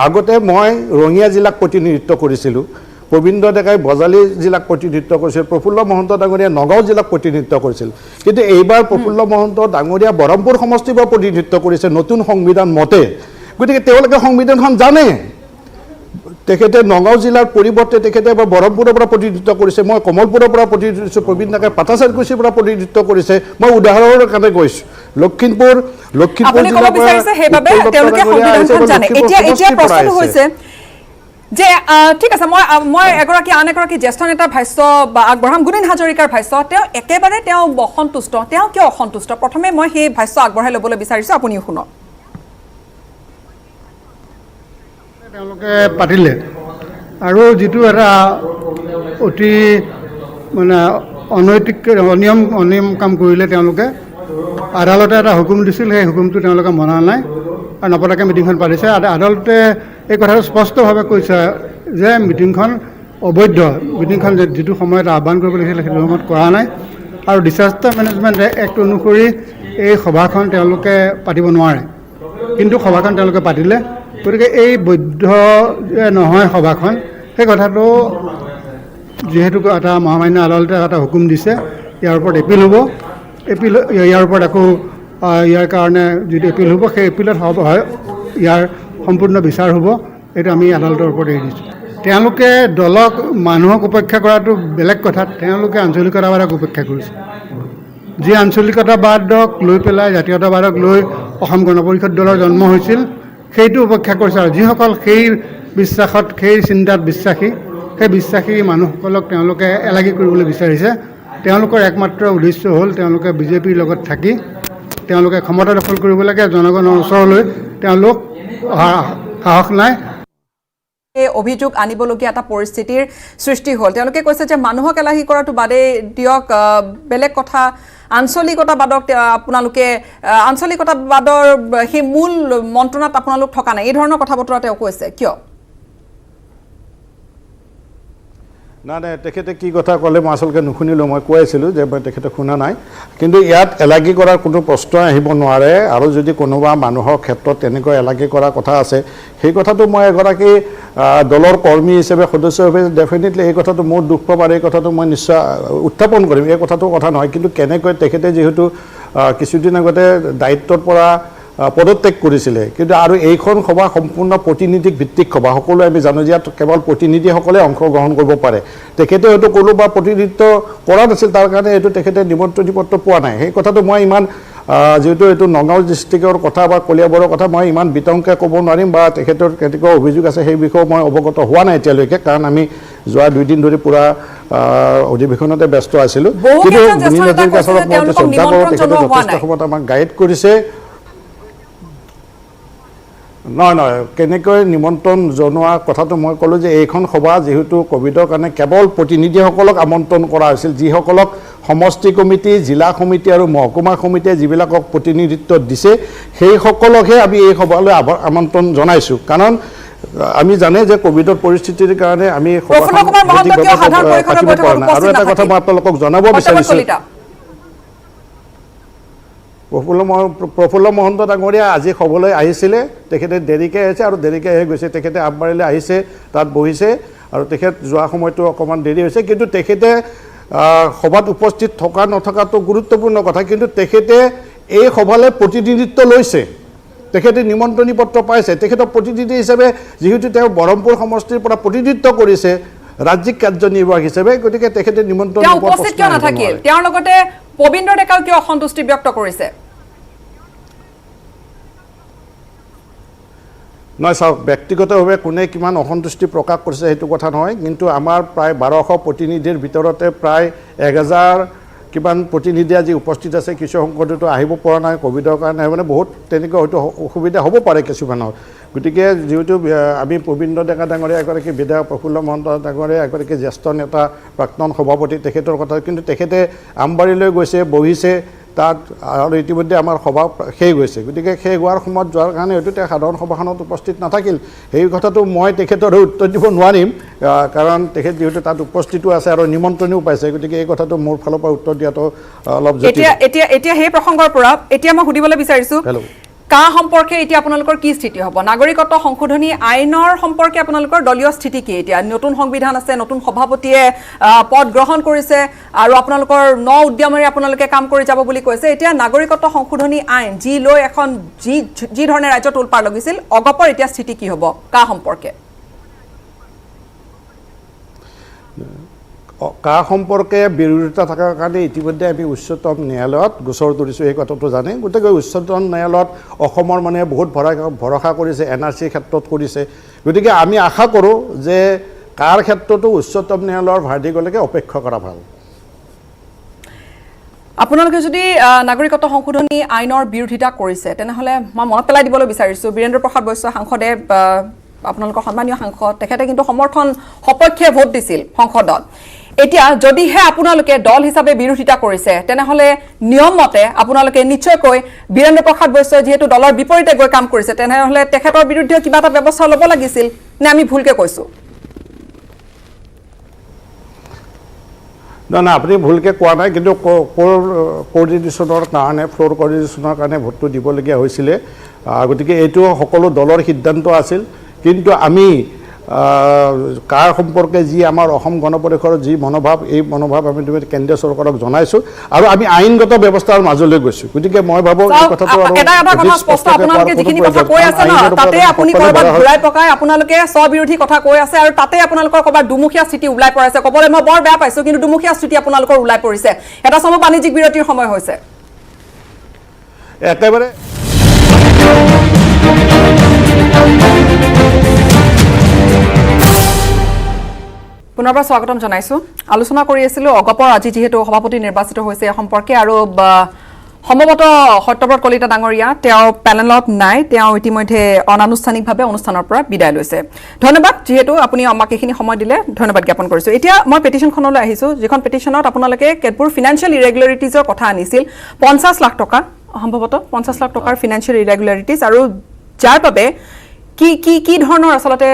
[SPEAKER 4] আগতে মই ৰঙিয়া জিলাক প্ৰতিনিধিত্ব কৰিছিলোঁ প্ৰবীন্দ্ৰ ডেকাই বজালী জিলাক প্ৰতিনিধিত্ব কৰিছিল প্ৰফুল্ল মহন্ত ডাঙৰীয়া নগাঁও জিলাক প্ৰতিনিধিত্ব কৰিছিল কিন্তু এইবাৰ প্ৰফুল্ল মহন্ত ডাঙৰীয়া বৰহমপুৰ সমষ্টিৰ পৰা প্ৰতিনিধিত্ব কৰিছে নতুন সংবিধান মতে গতিকে তেওঁলোকে সংবিধানখন জানে তেখেতে নগাঁও জিলাৰ পৰিৱৰ্তে তেখেতে এবাৰ বৰহমপুৰৰ পৰা প্ৰতিনিধিত্ব কৰিছে মই কমলপুৰৰ পৰা প্ৰতিনিধিত্ব কৰিছোঁ প্ৰবীণ ডেকাই পাটাচাৰকুছিৰ পৰা প্ৰতিনিধিত্ব কৰিছে মই উদাহৰণৰ কাৰণে কৈছোঁ লখিমপুৰ
[SPEAKER 1] যে ঠিক আছে মই আন এগৰাকী জ্যেষ্ঠ নেতাৰ ভাষ্য বা আগবঢ়াম গুণীন হাজৰিকাৰ ভাষ্য তেওঁ একেবাৰে তেওঁ অসন্তুষ্ট তেওঁ কিয় অসন্তুষ্ট প্ৰথমে মই সেই ভাষ্য আগবঢ়াই ল'বলৈ বিচাৰিছোঁ আপুনিও শুনক
[SPEAKER 7] তেওঁলোকে পাতিলে আৰু যিটো এটা অতি মানে অনৈতিক অনিয়ম কাম কৰিলে তেওঁলোকে আদালতে এটা হুকুম দিছিল সেই হুকুমটো তেওঁলোকে মনা নাই আৰু নপতাকৈ মিটিংখন পাতিছে আদালতে এই কথাটো স্পষ্টভাৱে কৈছে যে মিটিংখন অবৈধ মিটিংখন যিটো সময়ত আহ্বান কৰিব লাগিছিল সেইটো সময়ত কৰা নাই আৰু ডিজাষ্টাৰ মেনেজমেণ্ট এক্ট অনুসৰি এই সভাখন তেওঁলোকে পাতিব নোৱাৰে, কিন্তু সভাখন তেওঁলোকে পাতিলে। গতিকে এই বৈধ নহয় সভাখন, সেই কথাটো যিহেতু এটা মহামান্য আদালতে এটা হুকুম দিছে, ইয়াৰ ওপৰত এপিল হ'ব। ইয়াৰ ওপৰত আকৌ ইয়াৰ কাৰণে যিটো এপিল হ'ব, সেই এপিলত হয় ইয়াৰ সম্পূৰ্ণ বিচাৰ হ'ব। এইটো আমি আদালতৰ ওপৰত এৰি দিছোঁ। তেওঁলোকে দলক মানুহক উপেক্ষা কৰাটো বেলেগ কথা, তেওঁলোকে আঞ্চলিকতাবাদক উপেক্ষা কৰিছে। যি আঞ্চলিকতাবাদক লৈ পেলাই জাতীয়তাবাদক লৈ অসম গণ পৰিষদ দলৰ জন্ম হৈছিল, সেইটো উপেক্ষা কৰিছে। আৰু যিসকল সেই বিশ্বাসত, সেই চিন্তাত বিশ্বাসী, সেই বিশ্বাসী মানুহসকলক তেওঁলোকে এলাগী কৰিবলৈ বিচাৰিছে। তেওঁলোকৰ একমাত্ৰ উদ্দেশ্য হ'ল তেওঁলোকে বিজেপিৰ লগত থাকি তেওঁলোকে ক্ষমতা দখল কৰিব লাগে। জনগণৰ ওচৰলৈ তেওঁলোক অহা সাহস নাই।
[SPEAKER 1] এই অভিযোগ আনিবলগীয়া এটা পৰিস্থিতিৰ সৃষ্টি হ'ল। তেওঁলোকে কৈছে যে মানুহক এলাহী কৰাটো বাদেই দিয়ক, বেলেগ কথা আঞ্চলিকতাবাদক আপোনালোকে আঞ্চলিকতাবাদৰ সেই মূল মন্ত্ৰণাত আপোনালোক থকা নাই, এই ধৰণৰ কথা বতৰা তেওঁ কৈছে। কিয়?
[SPEAKER 4] নাই তেখেতে কি কথা ক'লে মই আচলতে নুশুনিলোঁ। মই কৈ আছিলোঁ যে তেখেতে শুনা নাই, কিন্তু ইয়াত এলাগী কৰাৰ কোনো প্ৰশ্নই আহিব নোৱাৰে। আৰু যদি কোনোবা মানুহৰ ক্ষেত্ৰত তেনেকৈ এলাগী কৰা কথা আছে, সেই কথাটো মই এগৰাকী দলৰ কৰ্মী হিচাপে, সদস্য হিচাপে ডেফিনেটলি এই কথাটো মোৰ দুখ পাব, এই কথাটো মই নিশ্চয় উত্থাপন কৰিম, এই কথাটো কথা নহয়। কিন্তু কেনেকৈ তেখেতে যিহেতু কিছুদিন আগতে দায়িত্বৰ পৰা পদত্যাগ কৰিছিলে, কিন্তু আৰু এইখন সভা সম্পূৰ্ণ প্ৰতিনিধিক ভিত্তিক সভা। সকলোৱে আমি জানো যে ইয়াত কেৱল প্ৰতিনিধিসকলে অংশগ্ৰহণ কৰিব পাৰে। তেখেতে হয়তো কোনোবা প্ৰতিনিধিত্ব কৰা নাছিল, তাৰ কাৰণে এইটো তেখেতে নিমন্ত্ৰণী পত্ৰ পোৱা নাই। সেই কথাটো মই ইমান যিহেতু এইটো নগাঁও ডিষ্ট্ৰিক্টৰ কথা বা কলিয়াবৰৰ কথা মই ইমান বিতংকৈ ক'ব নোৱাৰিম, বা তেখেতৰ কেনেকুৱা অভিযোগ আছে সেই বিষয়ে মই অৱগত হোৱা নাই এতিয়ালৈকে, কাৰণ আমি যোৱা 2 দিন ধৰি পূৰা অধিৱেশনতে ব্যস্ত আছিলোঁ। কিন্তু ভূমি হাজৰিকাৰ ওচৰত মই শ্ৰদ্ধা কৰোঁ, তেখেতে যথেষ্ট সময়ত আমাক গাইড কৰিছে। নহয়, কেনেকৈ নিমন্ত্ৰণ জনোৱা কথাটো মই ক'লোঁ যে এইখন সভা যিহেতু ক'ভিডৰ কাৰণে কেৱল প্ৰতিনিধিসকলক আমন্ত্ৰণ কৰা হৈছিল, যিসকলক সমষ্টি কমিটি, জিলা সমিতি আৰু মহকুমা সমিতিয়ে যিবিলাকক প্ৰতিনিধিত্ব দিছে, সেইসকলকহে আমি এই সভালৈ আমন্ত্ৰণ জনাইছোঁ। কাৰণ আমি জানে যে ক'ভিডৰ পৰিস্থিতিৰ কাৰণে আমি সভাখন পাতিব পৰা নাই। আৰু এটা কথা মই আপোনালোকক জনাব বিচাৰিছোঁ, প্ৰফুল্ল মহন্ত ডাঙৰীয়া আজি সভালৈ আহিছিলে, তেখেতে দেৰিকৈ আহিছে আৰু দেৰিকৈ আহি গৈছে। তেখেতে আমবাৰীলৈ আহিছে, তাত বহিছে, আৰু তেখেত যোৱা সময়টো অকণমান দেৰি হৈছে। কিন্তু তেখেতে সভাত উপস্থিত থকা নথকাটো গুৰুত্বপূৰ্ণ কথা, কিন্তু তেখেতে এই সভালৈ প্ৰতিনিধিত্ব লৈছে, তেখেতে নিমন্ত্ৰণী পত্ৰ পাইছে। তেখেতৰ প্ৰতিনিধি হিচাপে যিহেতু তেওঁ বৰহমপুৰ সমষ্টিৰ পৰা প্ৰতিনিধিত্ব কৰিছে ৰাজ্যিক কাৰ্যনিৰ্বাহক হিচাপে, গতিকে তেখেতে নিমন্ত্ৰণ
[SPEAKER 1] উপস্থিত কিয় নাথাকিল? তেওঁৰ লগতে পবিন্দ্ৰ ডেকাও কিয় অসন্তুষ্টি ব্যক্ত কৰিছে?
[SPEAKER 4] নহয় চাওক, ব্যক্তিগতভাৱে কোনে কিমান অসন্তুষ্টি প্ৰকাশ কৰিছে সেইটো কথা নহয়, কিন্তু আমাৰ প্ৰায় 1200 প্ৰতিনিধিৰ ভিতৰতে প্ৰায় 1000 কিমান প্ৰতিনিধি আজি উপস্থিত আছে। কিছু সংকটতো আহিব পৰা নাই ক'ভিডৰ কাৰণে, মানে বহুত তেনেকৈ হয়তো অসুবিধা হ'ব পাৰে কিছুমানৰ। গতিকে যিহেতু আমি পবিন্দ্ৰ ডেকা ডাঙৰীয়া এগৰাকী বিধায়ক, প্ৰফুল্ল মহন্ত ডাঙৰীয়া এগৰাকী জ্যেষ্ঠ নেতা, প্ৰাক্তন সভাপতি, তেখেতৰ কথা, কিন্তু তেখেতে আমবাৰীলৈ গৈছে, বহিছে তাত, আৰু ইতিমধ্যে আমাৰ সভা শেষ হৈছে। গতিকে শেষ হোৱাৰ সময়ত যোৱাৰ কাৰণে হয়তো তেওঁ সাধাৰণ সভাখনত উপস্থিত নাথাকিল। সেই কথাটো মই তেখেতৰ উত্তৰ দিব নোৱাৰিম, কাৰণ তেখেত যিহেতু তাত উপস্থিতো আছে আৰু নিমন্ত্ৰণীও পাইছে। গতিকে এই কথাটো মোৰ ফালৰ পৰা উত্তৰ দিয়াটো অলপ জটিল।
[SPEAKER 1] এতিয়া সেই প্ৰসংগৰ পৰা এতিয়া মই সুধিবলৈ বিচাৰিছোঁ, কা সম্পৰ্কে এতিয়া আপোনালোকৰ কি স্থিতি হ'ব? নাগৰিকত্ব সংশোধনী আইনৰ সম্পৰ্কে আপোনালোকৰ দলীয় স্থিতি কি? এতিয়া নতুন সংবিধান আছে, নতুন সভাপতিয়ে পদ গ্ৰহণ কৰিছে, আৰু আপোনালোকৰ উদ্যমেৰে আপোনালোকে কাম কৰি যাব বুলি কৈছে। এতিয়া নাগৰিকত্ব সংশোধনী আইন যি লৈ এখন যি ধৰণে ৰাজ্যত তোলপাৰ লাগিছিল, অগপৰ এতিয়া স্থিতি কি হ'ব কা সম্পৰ্কে?
[SPEAKER 4] কা সম্পৰ্কে বিৰোধিতা থকাৰ কাৰণে ইতিমধ্যে আমি উচ্চতম ন্যায়ালয়ত গোচৰ তৰিছোঁ, এই কথাটো জানে। গতিকে উচ্চতম ন্যায়ালয়ত অসমৰ মানুহে বহুত ভৰসা কৰিছে, NRCৰ ক্ষেত্ৰত কৰিছে। গতিকে আমি আশা কৰোঁ যে কাৰ ক্ষেত্ৰতো উচ্চতম ন্যায়ালয়ৰ ভাৰ্ডিকলৈকে অপেক্ষা কৰা ভাল।
[SPEAKER 1] আপোনালোকে যদি নাগৰিকত্ব সংশোধনী আইনৰ বিৰোধিতা কৰিছে, তেনেহ'লে মই মনত পেলাই দিবলৈ বিচাৰিছোঁ, বীৰেন্দ্ৰ প্ৰসাদ বৈশ্য সাংসদে, আপোনালোকৰ সন্মানীয় সাংসদ, তেখেতে কিন্তু সমৰ্থন সপক্ষে ভোট দিছিল সংসদত। এতিয়া যদিহে আপোনালোকে দল হিচাপে বিৰোধিতা কৰিছে, তেনেহ'লে নিয়ম মতে আপোনালোকে নিশ্চয়কৈ বীৰেন্দ্ৰ প্ৰসাদ বৈশ্যই যিহেতু দলৰ বিপৰীতে গৈ কাম কৰিছে, তেনেহ'লে তেখেতৰ বিৰুদ্ধে কিবা এটা ব্যৱস্থা ল'ব লাগিছিল, নে আমি ভুলকৈ কৈছোঁ?
[SPEAKER 4] না আপুনি ভুলকৈ কোৱা নাই, কিন্তু কোঅৰ্ডিনেশ্যনৰ কাৰণে ফ্ল'ৰ কোঅৰ্ডিনেশ্যনৰ কাৰণে ভোটটো দিবলগীয়া হৈছিলে। গতিকে এইটো সকলো দলৰ সিদ্ধান্ত আছিল, কিন্তু আমি কাৰ সম্পৰ্কে যি আমাৰ অসম গণ পৰিষদৰ যি মনোভাৱ, এই মনোভাৱ আমি কেন্দ্ৰীয় চৰকাৰক জনাইছোঁ আৰু আমি আইনগত ব্যৱস্থাৰ মাজলৈ গৈছোঁ। গতিকে মই ভাবোঁ এই কথাটো
[SPEAKER 1] এটা কথা স্পষ্ট, আপোনালোকে যিখিনি কথা কৈ আছে ন, তাতে আপুনি ক'ৰবাত ঘূৰাই পকাই আপোনালোকে স্ববিৰোধী কথা কৈ আছে আৰু তাতে আপোনালোকৰ ক'ৰবাত দুমুখীয়া স্থিতি ওলাই পৰিছে। ক'বলৈ মই বৰ বেয়া পাইছোঁ, কিন্তু দুমুখীয়া স্থিতি আপোনালোকৰ ওলাই পৰিছে। এটা সময় বাণিজ্যিক বিৰতিৰ সময় হৈছে।
[SPEAKER 4] একেবাৰে
[SPEAKER 1] পুনৰবাৰ স্বাগতম জনাইছোঁ। আলোচনা কৰি আছিলোঁ অগপৰ আজি যিহেতু সভাপতি নিৰ্বাচিত হৈছে এই সম্পৰ্কে, আৰু সম্ভৱতঃ সত্যব্ৰত কলিতা ডাঙৰীয়া তেওঁ পেনেলত নাই, তেওঁ ইতিমধ্যে অনানুষ্ঠানিকভাৱে অনুষ্ঠানৰ পৰা বিদায় লৈছে। ধন্যবাদ, যিহেতু আপুনি আমাক এইখিনি সময় দিলে, ধন্যবাদ জ্ঞাপন কৰিছোঁ। এতিয়া মই পেটিশ্যনখনলৈ আহিছোঁ, যিখন পেটিশ্যনত আপোনালোকে কেতবোৰ ফিনান্সিয়েল ইৰেগুলাৰিটিজৰ কথা আনিছিল। 50 লাখ টকা, সম্ভৱতঃ 50 লাখ টকাৰ ফিনান্সিয়েল ইৰেগুলাৰিটিজ, আৰু যাৰ বাবে কি ধৰণৰ আচলতে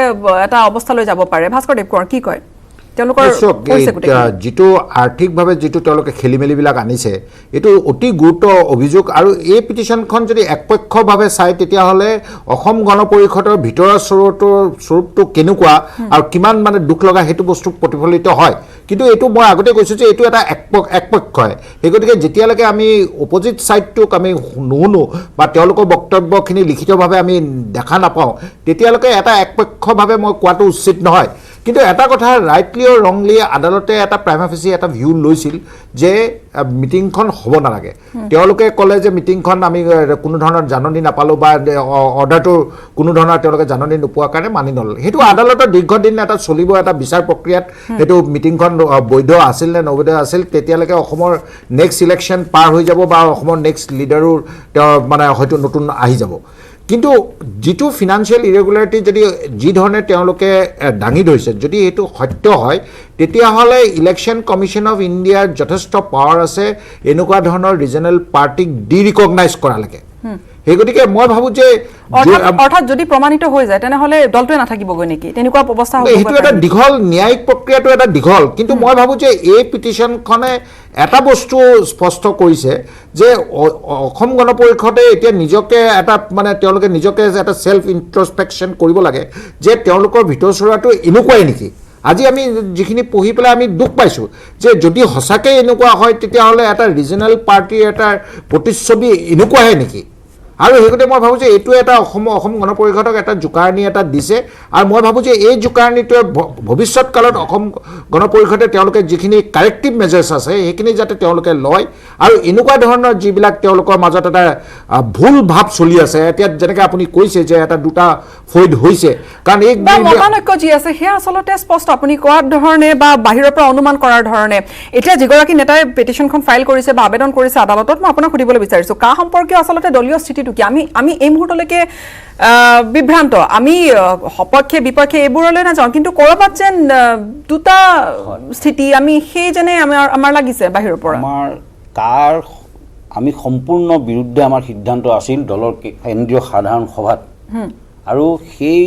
[SPEAKER 1] এটা অৱস্থালৈ যাব পাৰে। ভাস্কৰদেৱ কোঁৱৰ কি কয়?
[SPEAKER 6] যিটো আৰ্থিকভাৱে যিটো তেওঁলোকে খেলি মেলিবিলাক আনিছে, এইটো অতি গুৰুত্ব অভিযোগ। আৰু এই পিটিশ্যনখন যদি একপক্ষভাৱে চায় তেতিয়াহ'লে অসম গণ পৰিষদৰ ভিতৰৰ স্বৰূপটো কেনেকুৱা আৰু কিমান মানে দুখ লগা সেইটো বস্তু প্ৰতিফলিত হয়। কিন্তু এইটো মই আগতে কৈছোঁ যে এইটো এটা একপক্ষই, সেই গতিকে যেতিয়ালৈকে আমি অপজিট ছাইডটোক আমি নুশুনো বা তেওঁলোকৰ বক্তব্যখিনি লিখিতভাৱে আমি দেখা নাপাওঁ, তেতিয়ালৈকে এটা একপক্ষভাৱে মই কোৱাটো উচিত নহয়। কিন্তু এটা কথা ৰাইটলি অৰ ৰংলি আদালতে এটা প্ৰাইমা ফেচি এটা ভিউ লৈছিল যে মিটিংখন হ'ব নালাগে। তেওঁলোকে ক'লে যে মিটিংখন আমি কোনো ধৰণৰ জাননী নাপালোঁ বা অৰ্ডাৰটো কোনো ধৰণৰ তেওঁলোকে জাননী নোপোৱাৰ কাৰণে মানি নল'লে। সেইটো আদালতৰ দীৰ্ঘদিন এটা চলিব এটা বিচাৰ প্ৰক্ৰিয়াত সেইটো মিটিংখন বৈধ আছিল নে নবৈধ আছিল, তেতিয়ালৈকে অসমৰ নেক্সট ইলেকশ্যন পাৰ হৈ যাব বা অসমৰ নেক্সট লিডাৰো তেওঁ মানে হয়তো নতুন আহি যাব। কিন্তু যিটো ফিনান্সিয়েল ইৰেগুলাৰিটি যদি যি ধৰণে তেওঁলোকে দাঙি ধৰিছে, যদি এইটো সত্য হয়, তেতিয়াহ'লে ইলেকশ্যন কমিশ্যন অফ ইণ্ডিয়াৰ যথেষ্ট পাৱাৰ আছে এনেকুৱা ধৰণৰ ৰিজনেল পাৰ্টিক ৰিকগনাইজ কৰালৈকে। সেই গতিকে মই ভাবোঁ যে
[SPEAKER 1] অৰ্থাৎ যদি প্ৰমাণিত হৈ যায় তেনেহ'লে দলটোৱে নাথাকিবগৈ নেকি, তেনেকুৱা অৱস্থা হ'ব?
[SPEAKER 6] সেইটো এটা দীঘল ন্যায়িক প্ৰক্ৰিয়াটো এটা দীঘল, কিন্তু মই ভাবোঁ যে এই পিটিশ্যনখনে এটা বস্তু স্পষ্ট কৰিছে যে অসম গণ পৰিষদে এতিয়া নিজকে এটা মানে তেওঁলোকে নিজকে এটা ছেল্ফ ইণ্ট্ৰস্পেকশ্যন কৰিব লাগে যে তেওঁলোকৰ ভিতৰচৰাটো এনেকুৱাই নেকি। আজি আমি যিখিনি পঢ়ি পেলাই আমি দুখ পাইছোঁ যে যদি সঁচাকৈ এনেকুৱা হয় তেতিয়াহ'লে এটা ৰিজনেল পাৰ্টিৰ এটা প্ৰতিচ্ছবি এনেকুৱাহে নেকি। আৰু সেই গতিকে মই ভাবোঁ যে এইটো এটা অসম গণ পৰিষদক এটা জোকাৰণি এটা দিছে, আৰু মই ভাবোঁ যে এই জোকাৰণিটোৱে ভৱিষ্যত কালত অসম গণ পৰিষদে তেওঁলোকে যিখিনি কাৰেক্টিভ মেজাৰ্ছ আছে সেইখিনি যাতে তেওঁলোকে লয়, আৰু এনেকুৱা ধৰণৰ যিবিলাক তেওঁলোকৰ মাজত এটা ভুল ভাৱ চলি আছে, এতিয়া যেনেকৈ আপুনি কৈছে যে এটা দুটা ফৈদ হৈছে, কাৰণ এই
[SPEAKER 1] মতানৈক্য যি আছে সেয়া আচলতে স্পষ্ট আপুনি কোৱাৰ ধৰণে বা বাহিৰৰ পৰা অনুমান কৰাৰ ধৰণে। এতিয়া যিগৰাকী নেতাই পেটিশ্যনখন ফাইল কৰিছে বা আবেদন কৰিছে আদালতত, মই আপোনাক সুধিবলৈ বিচাৰিছোঁ কা সম্পৰ্কীয় আচলতে দলীয় স্থিতিটো কি? আমি এই মুহূৰ্তলৈকে বিভ্ৰান্ত, আমি সপক্ষে বিপক্ষে এইবোৰলৈ নাযাওঁ, কিন্তু ক'ৰবাত যেন দুটা স্থিতি আমি সেই যেনে আমাৰ লাগিছে বাহিৰৰ পৰা।
[SPEAKER 5] আমি সম্পূৰ্ণ বিৰুদ্ধে আমাৰ সিদ্ধান্ত আছিল দলৰ কেন্দ্ৰীয় সাধাৰণ সভাত, আৰু সেই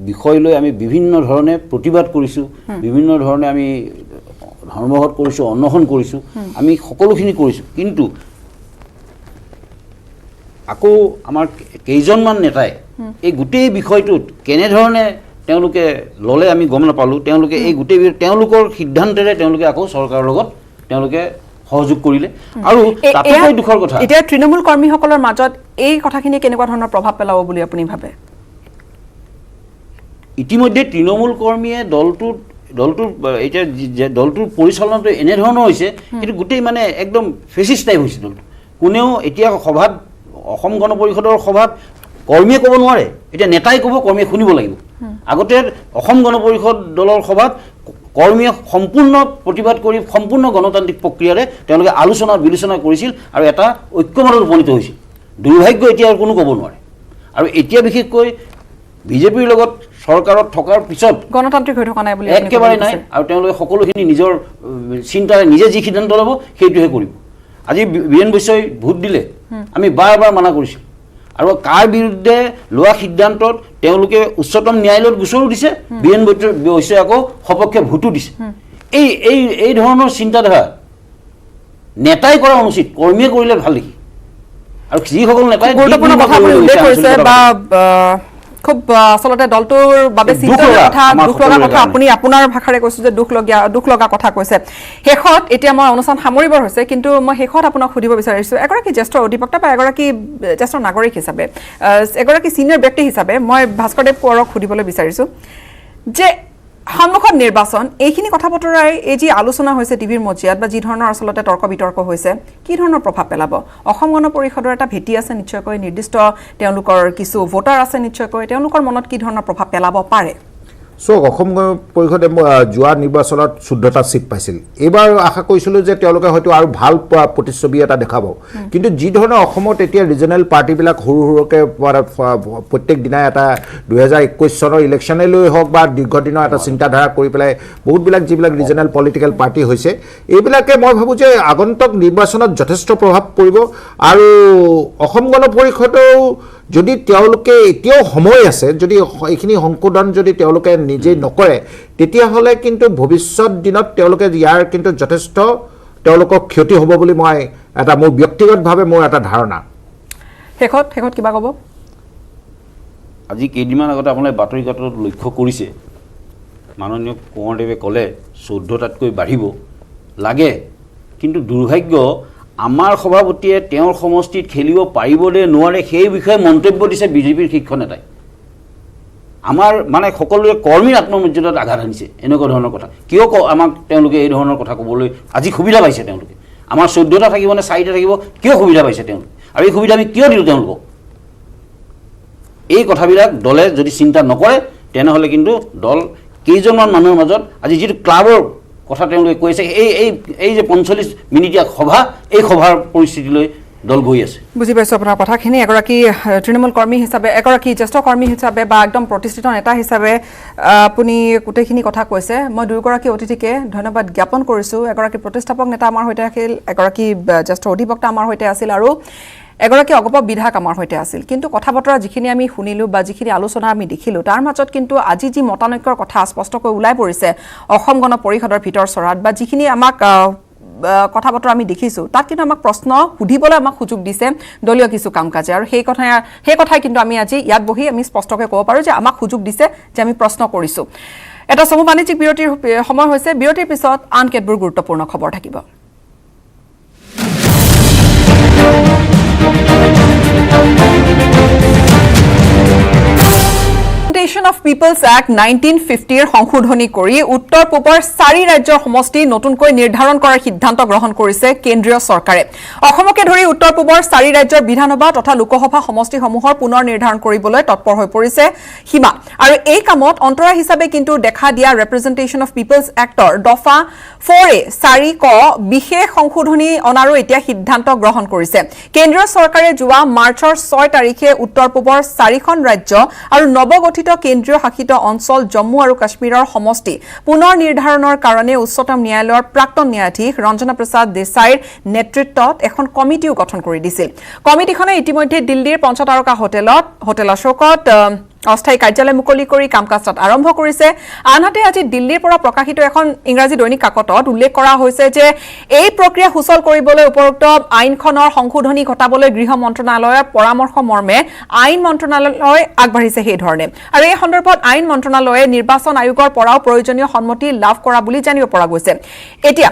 [SPEAKER 5] বিষয় লৈ আমি বিভিন্ন ধৰণে প্ৰতিবাদ কৰিছোঁ, বিভিন্ন ধৰণে আমি ধৰ্মঘট কৰিছোঁ, অনশন কৰিছোঁ, আমি সকলোখিনি কৰিছোঁ। কিন্তু আকৌ আমাৰ কেইজনমান নেতাই এই গোটেই বিষয়টোত কেনেধৰণে তেওঁলোকে ল'লে আমি গম নাপালোঁ। তেওঁলোকে এই গোটেই তেওঁলোকৰ সিদ্ধান্তেৰে তেওঁলোকে আকৌ চৰকাৰৰ লগত তেওঁলোকে সহযোগ কৰিলে, আৰু তাতোকৈ দুখৰ কথা
[SPEAKER 1] এতিয়া তৃণমূল কৰ্মীসকলৰ মাজত এই কথাখিনিয়ে কেনেকুৱা ধৰণৰ প্ৰভাৱ পেলাব বুলি আপুনি ভাবে?
[SPEAKER 5] ইতিমধ্যে তৃণমূল কৰ্মীয়ে দলটোৰ পৰিচালনাটো এনেধৰণৰ হৈছে, কিন্তু গোটেই মানে একদম ফেচিষ্ট টাইপ হৈছে দলটো। কোনেও এতিয়া সভাত অসম গণ পৰিষদৰ সভাত কৰ্মীয়ে ক'ব নোৱাৰে, এতিয়া নেতাই ক'ব, কৰ্মীয়ে শুনিব লাগিব। আগতে অসম গণ পৰিষদ দলৰ সভাত কৰ্মীয়ে সম্পূৰ্ণ প্ৰতিবাদ কৰি সম্পূৰ্ণ গণতান্ত্ৰিক প্ৰক্ৰিয়াৰে তেওঁলোকে আলোচনা বিলোচনা কৰিছিল আৰু এটা ঐক্যমতত উপনীত হৈছিল। দুৰ্ভাগ্য এতিয়া আৰু কোনো ক'ব নোৱাৰে, আৰু এতিয়া বিশেষকৈ বিজেপিৰ লগত চৰকাৰত থকাৰ পিছত
[SPEAKER 1] গণতান্ত্ৰিক হৈ থকা নাই বুলি
[SPEAKER 5] একেবাৰে নাই, আৰু তেওঁলোকে সকলোখিনি নিজৰ চিন্তাৰে নিজে যি সিদ্ধান্ত ল'ব সেইটোহে কৰিব। আজি বীৰেন বৈশ্যই ভোট দিলে, আমি বাৰ বাৰ মানা কৰিছোঁ, আৰু কাৰ বিৰুদ্ধে লোৱা সিদ্ধান্তত তেওঁলোকে উচ্চতম ন্যায়ালয়ত গোচৰো দিছে, বীৰেন বৈশ্যই আকৌ সপক্ষে ভোটো দিছে। এই ধৰণৰ চিন্তাধাৰা নেতাই কৰা অনুচিত, কৰ্মীয়ে কৰিলে ভাল নেকি? আৰু যিসকল নেতাই
[SPEAKER 1] গুৰুত্বপূৰ্ণ কথা আপুনি উল্লেখ কৰিছে বা খুব আচলতে দলটোৰ বাবে চিন্তাৰ কথা, দুখ লগা কথা, আপুনি আপোনাৰ ভাষাৰে কৈছো যে দুখ লগা কথা কৈছে। শেষত এতিয়া মই অনুষ্ঠান সামৰিবৰ হৈছে, কিন্তু মই শেষত আপোনাক সুধিব বিচাৰিছো, এগৰাকী জ্যেষ্ঠ অধিবক্তা বা এগৰাকী জ্যেষ্ঠ নাগৰিক হিচাপে, এগৰাকী ছিনিয়ৰ ব্যক্তি হিচাপে মই ভাস্কৰদেৱ কোঁৱৰক সুধিবলৈ বিচাৰিছো যে সন্মুখত নিৰ্বাচন, এইখিনি কথা বতৰাই এই যি আলোচনা হৈছে টিভিৰ মজিয়াত বা যি ধৰণৰ আচলতে তৰ্ক বিতৰ্ক হৈছে, কি ধৰণৰ প্ৰভাৱ পেলাব? অসম গণ পৰিষদৰ এটা ভেটি আছে নিশ্চয়কৈ, নিৰ্দিষ্ট তেওঁলোকৰ কিছু ভোটাৰ আছে নিশ্চয়কৈ, তেওঁলোকৰ মনত কি ধৰণৰ প্ৰভাৱ পেলাব পাৰে?
[SPEAKER 6] চাওক, অসম গণ পৰিষদে যোৱা নিৰ্বাচনত 14টা ছিট পাইছিল। এইবাৰ আশা কৰিছিলোঁ যে তেওঁলোকে হয়তো আৰু ভাল প্ৰতিচ্ছবি এটা দেখাব, কিন্তু যি ধৰণে অসমত এতিয়া ৰিজনেল পাৰ্টিবিলাক সৰু সৰুকৈ প্ৰত্যেক দিনাই এটা 2021 চনৰ ইলেকশ্যনে লৈ হওক বা দীৰ্ঘদিনৰ এটা চিন্তাধাৰা কৰি পেলাই বহুতবিলাক যিবিলাক ৰিজনেল পলিটিকেল পাৰ্টি হৈছে, এইবিলাকে মই ভাবোঁ যে আগন্তুক নিৰ্বাচনত যথেষ্ট প্ৰভাৱ পৰিব। আৰু অসম গণ পৰিষদেও যদি তেওঁলোকে এতিয়াও সময় আছে, যদি এইখিনি সংশোধন যদি তেওঁলোকে নিজে নকৰে, তেতিয়াহ'লে কিন্তু ভৱিষ্যত দিনত তেওঁলোকে ইয়াৰ কিন্তু যথেষ্ট তেওঁলোকৰ ক্ষতি হ'ব বুলি মই এটা মোৰ ব্যক্তিগতভাৱে মোৰ এটা ধাৰণা।
[SPEAKER 1] শেষত কিবা ক'ব?
[SPEAKER 5] আজি কেইদিনমান আগতে আপোনাৰ বাতৰি কাকতত লক্ষ্য কৰিছে, মাননীয় কোঁৱৰদেৱে ক'লে 14টাতকৈ বাঢ়িব লাগে, কিন্তু দুৰ্ভাগ্য আমাৰ সভাপতিয়ে তেওঁৰ সমষ্টিত খেলিব পাৰিব নে নোৱাৰে সেই বিষয়ে মন্তব্য দিছে বিজেপিৰ শীৰ্ষ নেতাই। আমাৰ মানে সকলোৰে কৰ্মীৰ আত্মমৰ্যাদাত আঘাত আনিছে এনেকুৱা ধৰণৰ কথা। কিয় আমাক তেওঁলোকে এই ধৰণৰ কথা ক'বলৈ আজি সুবিধা পাইছে? তেওঁলোকে আমাৰ 14টা থাকিব নে 4টা থাকিব, কিয় সুবিধা পাইছে তেওঁলোকে? আৰু এই সুবিধা আমি কিয় দিলোঁ তেওঁলোকক? এই কথাবিলাক দলে যদি চিন্তা নকৰে, তেনেহ'লে কিন্তু দল কেইজনমান মানুহৰ মাজত আজি যিটো ক্লাবৰ কথা তেওঁলোকে কৈছে, এই যে 45 মিনিটীয়া সভা, এই সভাৰ পৰিস্থিতিলৈ দল গৈ আছে।
[SPEAKER 1] বুজি পাইছোঁ আপোনাৰ কথাখিনি। এগৰাকী তৃণমূল কৰ্মী হিচাপে, এগৰাকী জ্যেষ্ঠ কৰ্মী হিচাপে বা একদম প্ৰতিষ্ঠিত নেতা হিচাপে আপুনি গোটেইখিনি কথা কৈছে। মই দুয়োগৰাকী অতিথিকে ধন্যবাদ জ্ঞাপন কৰিছোঁ। এগৰাকী প্ৰতিষ্ঠাপক নেতা আমাৰ সৈতে আছিল, এগৰাকী জ্যেষ্ঠ অধিবক্তা আমাৰ সৈতে আছিল আৰু এগৰাকী অগপ বিধায়ক আমাৰ সৈতে আছিল। কিন্তু কথা বতৰা যিখিনি আমি শুনিলোঁ বা যিখিনি আলোচনা আমি দেখিলোঁ, তাৰ মাজত কিন্তু আজি যি মতানৈক্যৰ কথা স্পষ্টকৈ ওলাই পৰিছে অসম গণ পৰিষদৰ ভিতৰ চৰাত বা যিখিনি আমাক কথা বতৰা আমি দেখিছোঁ, তাত কিন্তু আমাক প্ৰশ্ন সুধিবলৈ আমাক সুযোগ দিছে দলীয় কিছু কাম কাজে। আৰু সেই কথাই কিন্তু আমি আজি ইয়াত বহি আমি স্পষ্টকৈ ক'ব পাৰোঁ যে আমাক সুযোগ দিছে যে আমি প্ৰশ্ন কৰিছোঁ। এটা চমু বাণিজ্যিক বিৰতিৰ সময় হৈছে। বিৰতিৰ পিছত আন কেতবোৰ গুৰুত্বপূৰ্ণ খবৰ থাকিব। Representation of People's Act 1950 সংশোধনী কৰি উত্তৰ পূবৰ 4 ৰাজ্যৰ সমষ্টি নতুনকৈ নিৰ্ধাৰণ কৰাৰ সিদ্ধান্ত গ্ৰহণ কৰিছে কেন্দ্ৰীয় চৰকাৰে। অসমকে ধৰি উত্তৰ পূবৰ 4 ৰাজ্যৰ বিধানসভা তথা লোকসভা সমষ্টিসমূহৰ পুনৰ নিৰ্ধাৰণ কৰিবলৈ তৎপৰ হৈ পৰিছে সীমা। আৰু এই কামত অন্তৰা হিচাপে কিন্তু দেখা দিয়া ৰিপ্ৰেজেন্টেশ্যন অফ পিপলছ এক্টৰ দফা 4A 4ক বিশেষ সংশোধনী অনাৰো এতিয়া সিদ্ধান্ত গ্ৰহণ কৰিছে। কেন্দ্ৰীয় চৰকাৰে যোৱা মাৰ্চৰ 6 তাৰিখে উত্তৰ পূবৰ 4খন ৰাজ্য আৰু নৱগঠিত কেন্দ্ৰীয় শাসিত অঞ্চল জম্মু আৰু কাশ্মীৰৰ সমষ্টি পুনৰ নিৰ্ধাৰণৰ কাৰণে উচ্চতম ন্যায়ালয়ৰ প্ৰাক্তন ন্যায়াধীশ ৰঞ্জনা প্ৰসাদ দেশাইৰ নেতৃত্বত এখন কমিটিও গঠন কৰি দিছিল। কমিটিখনে ইতিমধ্যে দিল্লীৰ পঞ্চতাৰকা হোটেল অশোকত অস্থায়ী কাৰ্যালয় মুকলি কৰি কাম কাজ আৰম্ভ কৰিছে। আনহাতে আজি দিল্লীৰ পৰা প্ৰকাশিত এখন ইংৰাজী দৈনিক কাকতত উল্লেখ কৰা হৈছে যে এই প্ৰক্ৰিয়া সুচল কৰিবলৈ উপৰোক্ত আইনখনৰ সংশোধনী ঘটাবলৈ গৃহ মন্ত্ৰণালয়ৰ পৰামৰ্শ মৰ্মে আইন মন্ত্ৰণালয় আগবাঢ়িছে সেই ধৰণে। আৰু এই সন্দৰ্ভত আইন মন্ত্ৰণালয়ে নিৰ্বাচন আয়োগৰ পৰাও প্ৰয়োজনীয় সন্মতি লাভ কৰা বুলি জানিব পৰা গৈছে। এতিয়া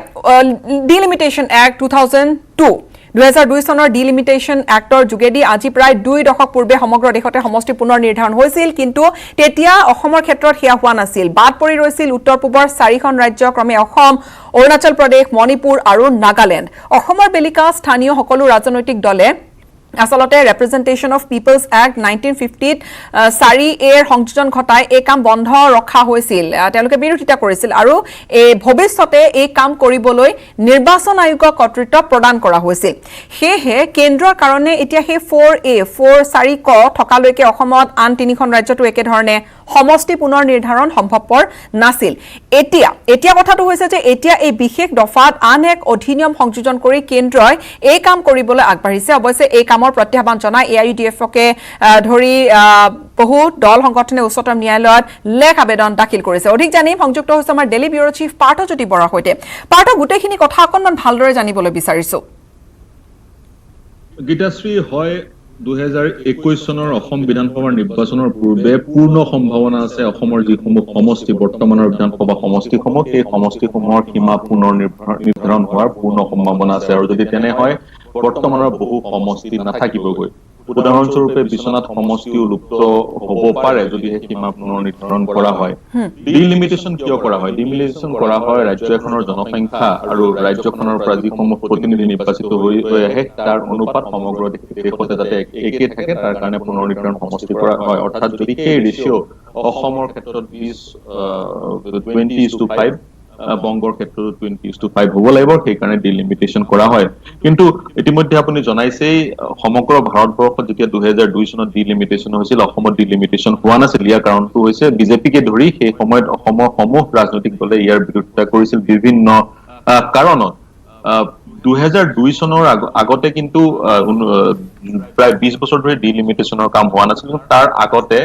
[SPEAKER 1] ডিলিমিটেশ্যন এক্ট 2002 চনৰ ডিলিমিটেশ্যন এক্টৰ যোগেদি আজি প্ৰায় 2 দশক পূৰ্বে সমগ্ৰ দেশতে সমষ্টি পুনৰ নিৰ্ধাৰণ হৈছিল, কিন্তু তেতিয়া অসমৰ ক্ষেত্ৰত সেয়া হোৱা নাছিল। বাদ পৰি ৰৈছিল উত্তৰ পূবৰ 4খন ৰাজ্য, ক্ৰমে অসম, অৰুণাচল প্ৰদেশ, মণিপুৰ আৰু নাগালেণ্ড। অসমৰ বেলিকা স্থানীয় সকলো ৰাজনৈতিক দলে আচলতে ৰিপ্ৰেজেন্টেশ্যন অফ পিপলছ এক্ট 1950 4A সংযোজন ঘটাই এই কাম বন্ধ ৰখা হৈছিল, তেওঁলোকে বিৰোধিতা কৰিছিল আৰু ভৱিষ্যতে এই কাম কৰিবলৈ নিৰ্বাচন আয়োগক কৰ্তৃত্ব প্ৰদান কৰা হৈছিল। সেয়েহে কেন্দ্ৰৰ কাৰণে এতিয়া সেই 4A 4ক থকালৈকে অসমত আন 3খন ৰাজ্যতো একেধৰণে সমষ্টি পুনৰ নিৰ্ধাৰণ সম্ভৱপৰ নাছিল। এতিয়া কথাটো হৈছে যে এতিয়া এই বিশেষ দফাত আন এক অধিনিয়ম সংযোজন কৰি কেন্দ্ৰই এই কাম কৰিবলৈ আগবাঢ়িছে। অৱশ্যে এই কাম নামৰ প্ৰত্যাহ্বান জনাই AIUDF-কে ধৰি বহু দল সংগঠনে উচ্চতম ন্যায়ালয়ত লেখ আবেদন দাখিল কৰিছে অধিক জানি সংযুক্ত হৈছে আমাৰ দিল্লী ব্যুৰ চিফ পাৰ্থজ্যোতি বৰাৰ সৈতে পাৰ্থ গোটেইখিনি কথা অকণমান ভালদৰে জানিবলৈ বিচাৰিছো
[SPEAKER 8] গীতাশ্ৰী হয় 2021 চনৰ অসম বিধানসভাৰ নিৰ্বাচনৰ পূৰ্বে পূৰ্ণ সম্ভাৱনা আছে অসমৰ যিসমূহ সমষ্টি বৰ্তমানৰ বিধানসভা সমষ্টিসমূহ সেই সমষ্টিসমূহৰ সীমা পুনৰ নিৰ্ধাৰণ হোৱাৰ পূৰ্ণ সম্ভাৱনা আছে আৰু যদি তেনে হয় বৰ্তমানৰ বহু সমষ্টি নাথাকিবগৈ উদাহৰণস্বৰূপে বিশ্বনাথ সমষ্টিও লুপ্ত হ'ব পাৰে যদি সেই সীমা পুনৰ নিৰ্ধাৰণ কৰা হয় ডিলিমিটেশ্যন কিয় কৰা হয় ডিলিমিটেশ্যন কৰা হয় ৰাজ্য এখনৰ জনসংখ্যা আৰু ৰাজ্যখনৰ পৰা যিসমূহ প্ৰতিনিধি নিৰ্বাচিত হৈ আহে তাৰ অনুপাত সমগ্ৰ দেশতে যাতে একে থাকে তাৰ কাৰণে পুনৰ নিৰ্ধাৰণ সমষ্টি কৰা হয় অৰ্থাৎ যদি সেই ৰেচিঅ' অসমৰ ক্ষেত্ৰত 20:5 বংগৰ ক্ষেত্ৰত 20:5 হ'ব লাগিব সেইকাৰণে ডিলিমিটেশ্যন কৰা হয় কিন্তু ইতিমধ্যে আপুনি জনাইছেই সমগ্ৰ ভাৰতবৰ্ষত যেতিয়া 2002 চনত ডিলিমিটেশ্যন হৈছিল অসমত ডিলিমিটেশ্যন হোৱা নাছিল ইয়াৰ কাৰণটো হৈছে বিজেপিকে ধৰি সেই সময়ত অসমৰ সমূহ ৰাজনৈতিক দলে ইয়াৰ বিৰোধিতা কৰিছিল বিভিন্ন কাৰণত 2002 চনৰ আগতে কিন্তু প্ৰায় 20 বছৰ ধৰি ডিলিমিটেশ্যনৰ কাম হোৱা নাছিল তাৰ আগতে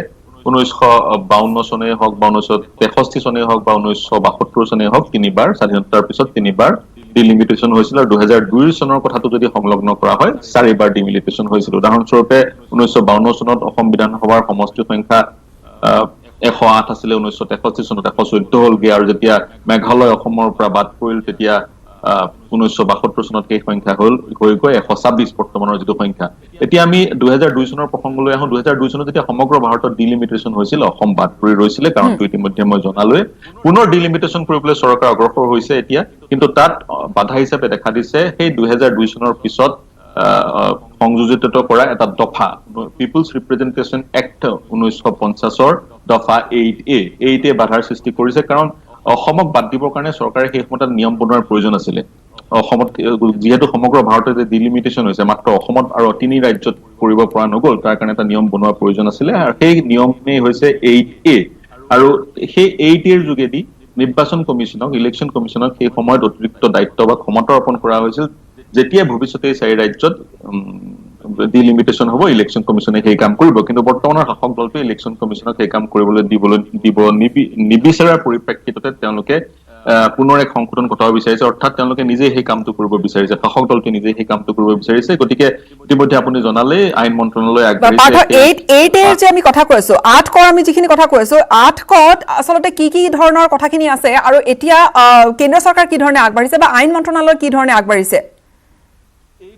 [SPEAKER 8] 1952 চনে হওক বা 1963 চনে হওক বা 1972 চনে হওক তিনিবাৰ স্বাধীনতাৰ পিছত তিনিবাৰ ডিলিমিটেশ্যন হৈছিল আৰু 2002 চনৰ কথাটো যদি সংলগ্ন কৰা হয় চাৰিবাৰ ডিলিমিটেশ্যন হৈছিল উদাহৰণস্বৰূপে 1952 চনত অসম বিধানসভাৰ সমষ্টিৰ সংখ্যা 108 আছিলে 1963 চনত 114 হ'লগে আৰু যেতিয়া মেঘালয় অসমৰ পৰা বাদ পৰিল তেতিয়া 1972 চনত সেই সংখ্যা হ'ল হৈ গৈ 126 বৰ্তমানৰ যিটো সংখ্যা এতিয়া আমি 2002 চনৰ প্ৰসংগলৈ আহোঁ 2002 চনত যেতিয়া সমগ্ৰ ভাৰতত ডিলিমিটেশ্যন হৈছিল অসম বাদ পৰি ৰৈছিলে কাৰণটো ইতিমধ্যে মই জনালোৱে পুনৰ ডিলিমিটেশ্যন কৰিবলৈ চৰকাৰ অগ্ৰসৰ হৈছে এতিয়া কিন্তু তাত বাধা হিচাপে দেখা দিছে সেই 2002 চনৰ পিছত সংযোজিত কৰা এটা দফা পিপলছ ৰিপ্ৰেজেন্টেশ্যন এক্ট 1950ৰ দফা 8A বাধাৰ সৃষ্টি কৰিছে কাৰণ অসমক বাদ দিবৰ কাৰণে চৰকাৰে সেই সময়ত নিয়ম বনোৱাৰ প্ৰয়োজন আছিলে অসমত যেহেতু সমগ্ৰ ভাৰততে ডিলিমিটেশ্যন হৈছে মাত্ৰ অসমত আৰু তিনি ৰাজ্যত কৰিব পৰা নগ'ল তাৰ কাৰণে এটা নিয়ম বনোৱাৰ প্ৰয়োজন আছিলে আৰু সেই নিয়মেই হৈছে 8A আৰু সেই 8Aৰ যোগেদি নিৰ্বাচন কমিশ্যনক ইলেকশ্যন কমিশ্যনক সেই সময়ত অতিৰিক্ত দায়িত্ব বা ক্ষমতা অৰ্পণ কৰা হৈছিল যেতিয়া ভৱিষ্যতে চাৰি ৰাজ্যত ডিলিমিটেশ্যন হ'ব ইলেকশ্যন কমিশ্যনে সেই কাম কৰিব কিন্তু বৰ্তমানৰ শাসক দলটোৱে ইলেকশ্যন কমিশ্যনক সেই কাম কৰিবলৈ দিব নিবিচাৰাৰ পৰিপ্ৰেক্ষিততে তেওঁলোকে পুনৰ এক সংশোধন ঘটাব বিচাৰিছে অৰ্থাৎ তেওঁলোকে নিজে সেই কামটো কৰিব বিচাৰিছে শাসক দলটোৱে নিজে সেই কামটো কৰিব বিচাৰিছে গতিকে ইতিমধ্যে আপুনি জনালে আইন মন্ত্ৰণালয়
[SPEAKER 1] আগবাঢ়িছে যে আমি কথা কৈছো 8 কৰ আমি যিখিনি কথা কৈছো 8 কত আচলতে কি কি ধৰণৰ কথাখিনি আছে আৰু এতিয়া কেন্দ্ৰ চৰকাৰ কি ধৰণে আগবাঢ়িছে বা আইন মন্ত্ৰণালয় কি ধৰণে আগবাঢ়িছে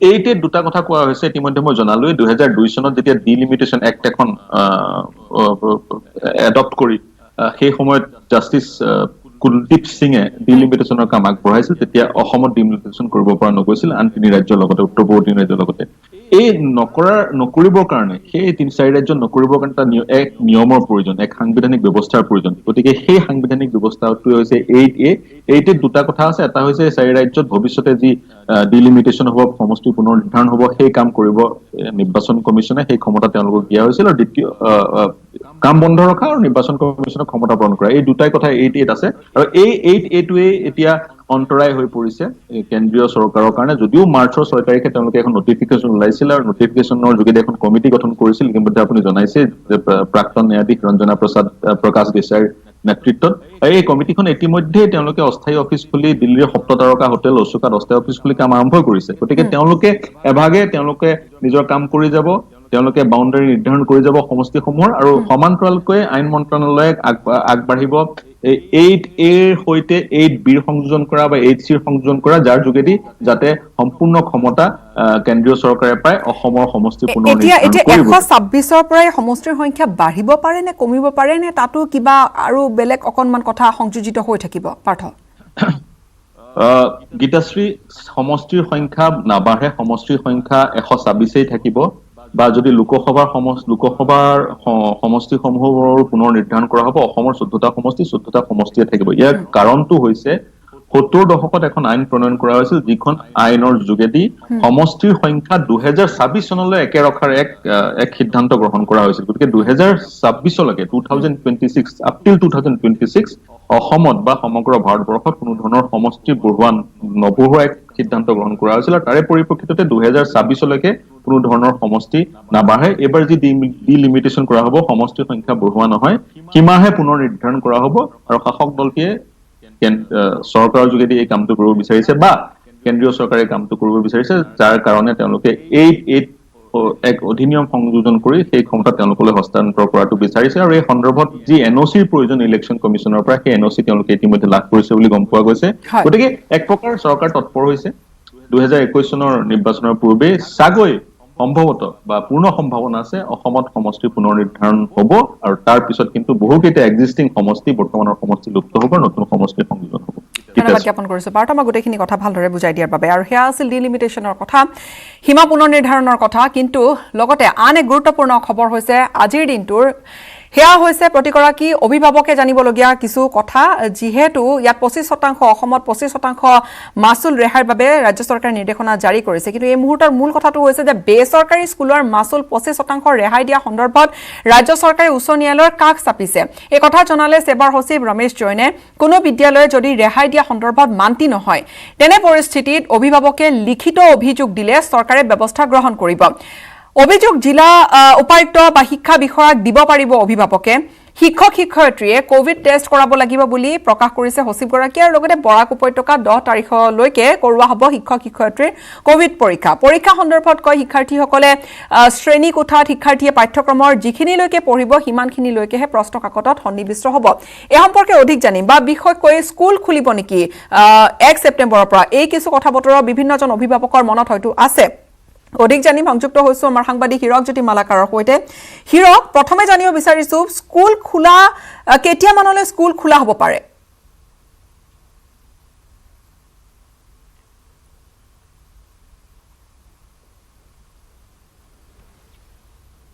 [SPEAKER 8] এইতে দুটা কথা কোৱা হৈছে ইতিমধ্যে মই জনালো 2002 চনত যেতিয়া ডিলিমিটেশ্যন এক্ট এখন এডপ্ট কৰি সেই সময়ত জাষ্টিস কুলদীপ সিঙে ডিলিমিটেশ্যনৰ কাম আগবঢ়াইছিল তেতিয়া অসমত ডিলিমিটেশ্যন কৰিব পৰা নগৈছিল আন তিনি ৰাজ্যৰ লগতে উত্তৰ পূৰ্ব তিনি ৰাজ্যৰ লগতে এই নকৰিবৰ কাৰণে সেই তিনি চাৰি ৰাজ্যত নকৰিবৰ কাৰণে এক নিয়মৰ প্ৰয়োজন এক সাংবিধানিক ব্যৱস্থাৰ প্ৰয়োজন গতিকে সেই সাংবিধানিক ব্যৱস্থাটো হৈছে 8A দুটা কথা আছে এটা হৈছে চাৰি ৰাজ্যত ভৱিষ্যতে যি ডিলিমিটেশ্যন হ'ব সমষ্টি পুনৰ নিৰ্ধাৰণ হ'ব সেই কাম কৰিব নিৰ্বাচন কমিশ্যনে সেই ক্ষমতা তেওঁলোকক দিয়া হৈছিল আৰু দ্বিতীয় কাম বন্ধ ৰখা আৰু নিৰ্বাচন কমিশ্যনক ক্ষমতা প্ৰদান কৰা এই দুটাই কথা 8A আছে আৰু এই 8A এতিয়া অন্তৰায় হৈ পৰিছে কেন্দ্ৰীয় চৰকাৰৰ কাৰণে যদিও মাৰ্চৰ 6 তাৰিখে তেওঁলোকে এখন নটিফিকেশ্যন ওলাইছিল আৰু নটিফিকেশ্যনৰ যোগেদি এখন কমিটি গঠন কৰিছিল কিন্তু আপুনি জনাইছে যে প্ৰাক্তন ন্যায়াধীশ ৰঞ্জনা প্ৰকাশ দেশাইৰ নেতৃত্বত এই কমিটিখন ইতিমধ্যে তেওঁলোকে অস্থায়ী অফিচ খুলি দিল্লীৰ সপ্ততাৰকা হোটেল অশোকাত অস্থায়ী অফিচ খুলি কাম আৰম্ভ কৰিছে গতিকে তেওঁলোকে এভাগে তেওঁলোকে নিজৰ কাম কৰি যাব তেওঁলোকে বাউণ্ডাৰী নিৰ্ধাৰণ কৰি যাব সমষ্টিসমূহৰ আৰু সমান্তৰালকৈ আইন মন্ত্ৰণালয়ে আগবাঢ়িব 8Aৰ সৈতে 8Bৰ সংযোজন কৰা বা 8Cৰ সংযোজন কৰা যাৰ যোগেদি যাতে সম্পূৰ্ণ ক্ষমতা কেন্দ্ৰীয় চৰকাৰে পায় অসমৰ সমষ্টি পুনৰ নিৰ্ধাৰণ কৰিব
[SPEAKER 1] 126ৰ পৰাই সমষ্টিৰ সংখ্যা বাঢ়িব পাৰে নে কমিব পাৰে নে তাতো কিবা আৰু বেলেগ অকনমান কথা সংযোজিত হৈ থাকিব পাৰ্থ
[SPEAKER 8] গীতাশ্ৰী সমষ্টিৰ সংখ্যা নাবাঢ়ে সমষ্টিৰ সংখ্যা 126 থাকিব বা যদি লোকসভাৰ সমষ্টিসমূহৰ পুনৰ নিৰ্ধাৰণ কৰা হ'ব অসমৰ 14টা সমষ্টিয়ে থাকিব ইয়াৰ কাৰণটো হৈছে 70 দশকত এখন আইন প্ৰণয়ন কৰা হৈছিল যিখন আইনৰ যোগেদি সমষ্টিৰ সংখ্যা 2026 চনলৈ একে ৰখাৰ এক সিদ্ধান্ত গ্ৰহণ কৰা হৈছিল গতিকে 2026 লৈকে 2026 আপ টিল 2026 অসমত বা সমগ্ৰ ভাৰতবৰ্ষত কোনো ধৰণৰ সমষ্টি নবঢ়োৱা এক সিদ্ধান্ত গ্ৰহণ কৰা হৈছিল আৰু তাৰে পৰিপ্ৰেক্ষিততে 2026লৈকে কোনো ধৰণৰ সমষ্টি নাবাঢ়ে এবাৰ যি ডিলিমিটেশ্যন কৰা হ'ব সমষ্টিৰ সংখ্যা বঢ়োৱা নহয় সীমাহে পুনৰ নিৰ্ধাৰণ কৰা হ'ব আৰু শাসক দলটিয়ে চৰকাৰৰ যোগেদি এই কামটো কৰিব বিচাৰিছে বা কেন্দ্ৰীয় চৰকাৰে কামটো কৰিব বিচাৰিছে যাৰ কাৰণে তেওঁলোকে এই এক অধিনিয়ম সংযোজন কৰি সেই ক্ষমতা তেওঁলোকলৈ হস্তান্তৰ কৰাটো বিচাৰিছে আৰু এই সন্দৰ্ভত যি এনঅচিৰ প্ৰয়োজন ইলেকশ্যন কমিছনৰ পৰা সেই এনঅচি তেওঁলোকে ইতিমধ্যে লাভ কৰিছে বুলি গম পোৱা গৈছে গতিকে এক প্ৰকাৰ চৰকাৰ তৎপৰ হৈছে 2021 চনৰ নিৰ্বাচনৰ পূৰ্বে চাগৈ সম্ভৱত বা পূৰ্ণ সম্ভাৱনা আছে অসমত সমষ্টি পুনৰ নিৰ্ধাৰণ হ'ব আৰু তাৰ পিছত কিন্তু বহুকেইটা এক্সিষ্টিং সমষ্টি বৰ্তমানৰ সমষ্টি লুপ্ত হ'ব নতুন সমষ্টি সংযোজন হ'ব
[SPEAKER 1] ধন্যবাদ জ্ঞাপন কৰিছো পাৰ্থ মই গোটেইখিনি কথা ভালদৰে বুজাই দিয়াৰ বাবে আৰু সেয়া আছিল ডিলিমিটেশ্যনৰ কথা সীমা পুনৰ নিৰ্ধাৰণৰ কথা কিন্তু লগতে আন এক গুৰুত্বপূৰ্ণ খবৰ হৈছে আজিৰ দিনটোৰ সেয়া হৈছে প্ৰতিগৰাকী অভিভাৱকে জানিবলগীয়া কিছু কথা যিহেতু ইয়াত 25% অসমত 25% মাচুল ৰেহাইৰ বাবে ৰাজ্য চৰকাৰে নিৰ্দেশনা জাৰি কৰিছে কিন্তু এই মুহূৰ্তৰ মূল কথাটো হৈছে যে বেচৰকাৰী স্কুলৰ মাচুল 25% ৰেহাই দিয়া সন্দৰ্ভত ৰাজ্য চৰকাৰে উচ্চ ন্যায়ালয়ৰ কাষ চাপিছে এই কথা জনালে সেৱাৰ সচিব ৰমেশ জৈনে কোনো বিদ্যালয়ে যদি ৰেহাই দিয়া সন্দৰ্ভত মান্তি নহয় তেনে পৰিস্থিতিত অভিভাৱকে লিখিত অভিযোগ দিলে চৰকাৰে ব্যৱস্থা গ্ৰহণ কৰিব অভিযোগ জিলা উপায়ুক্ত বা শিক্ষা বিষয়াক দিব পাৰিব অভিভাৱকে শিক্ষক শিক্ষয়িত্ৰীয়ে কোভিড টেষ্ট কৰাব লাগিব বুলি প্ৰকাশ কৰিছে সচিবগৰাকীয়ে আৰু লগতে বৰাক উপত্যকা 10 তাৰিখলৈকে কৰোৱা হ'ব শিক্ষক শিক্ষয়িত্ৰীৰ কোভিড পৰীক্ষা সন্দৰ্ভত কয় শিক্ষাৰ্থীসকলে শ্ৰেণী কোঠাত শিক্ষাৰ্থীয়ে পাঠ্যক্ৰমৰ যিখিনিলৈকে পঢ়িব সিমানখিনিলৈকেহে প্ৰশ্ন কাকতত সন্নিবিষ্ট হ'ব এই সম্পৰ্কে অধিক জানিম বা বিশেষকৈ স্কুল খুলিব নেকি 1 ছেপ্টেম্বৰৰ পৰা এই কিছু কথা বতৰা বিভিন্নজন অভিভাৱকৰ মনত হয়তো আছে অধিক জানিম সংযুক্ত হৈছো আমাৰ সাংবাদিক হিৰকজ্যোতি মালাকাৰৰ সৈতে হিৰক প্ৰথমে জানিব বিচাৰিছো স্কুল খোলা কেতিয়া মানলৈ স্কুল খোলা হ'ব পাৰে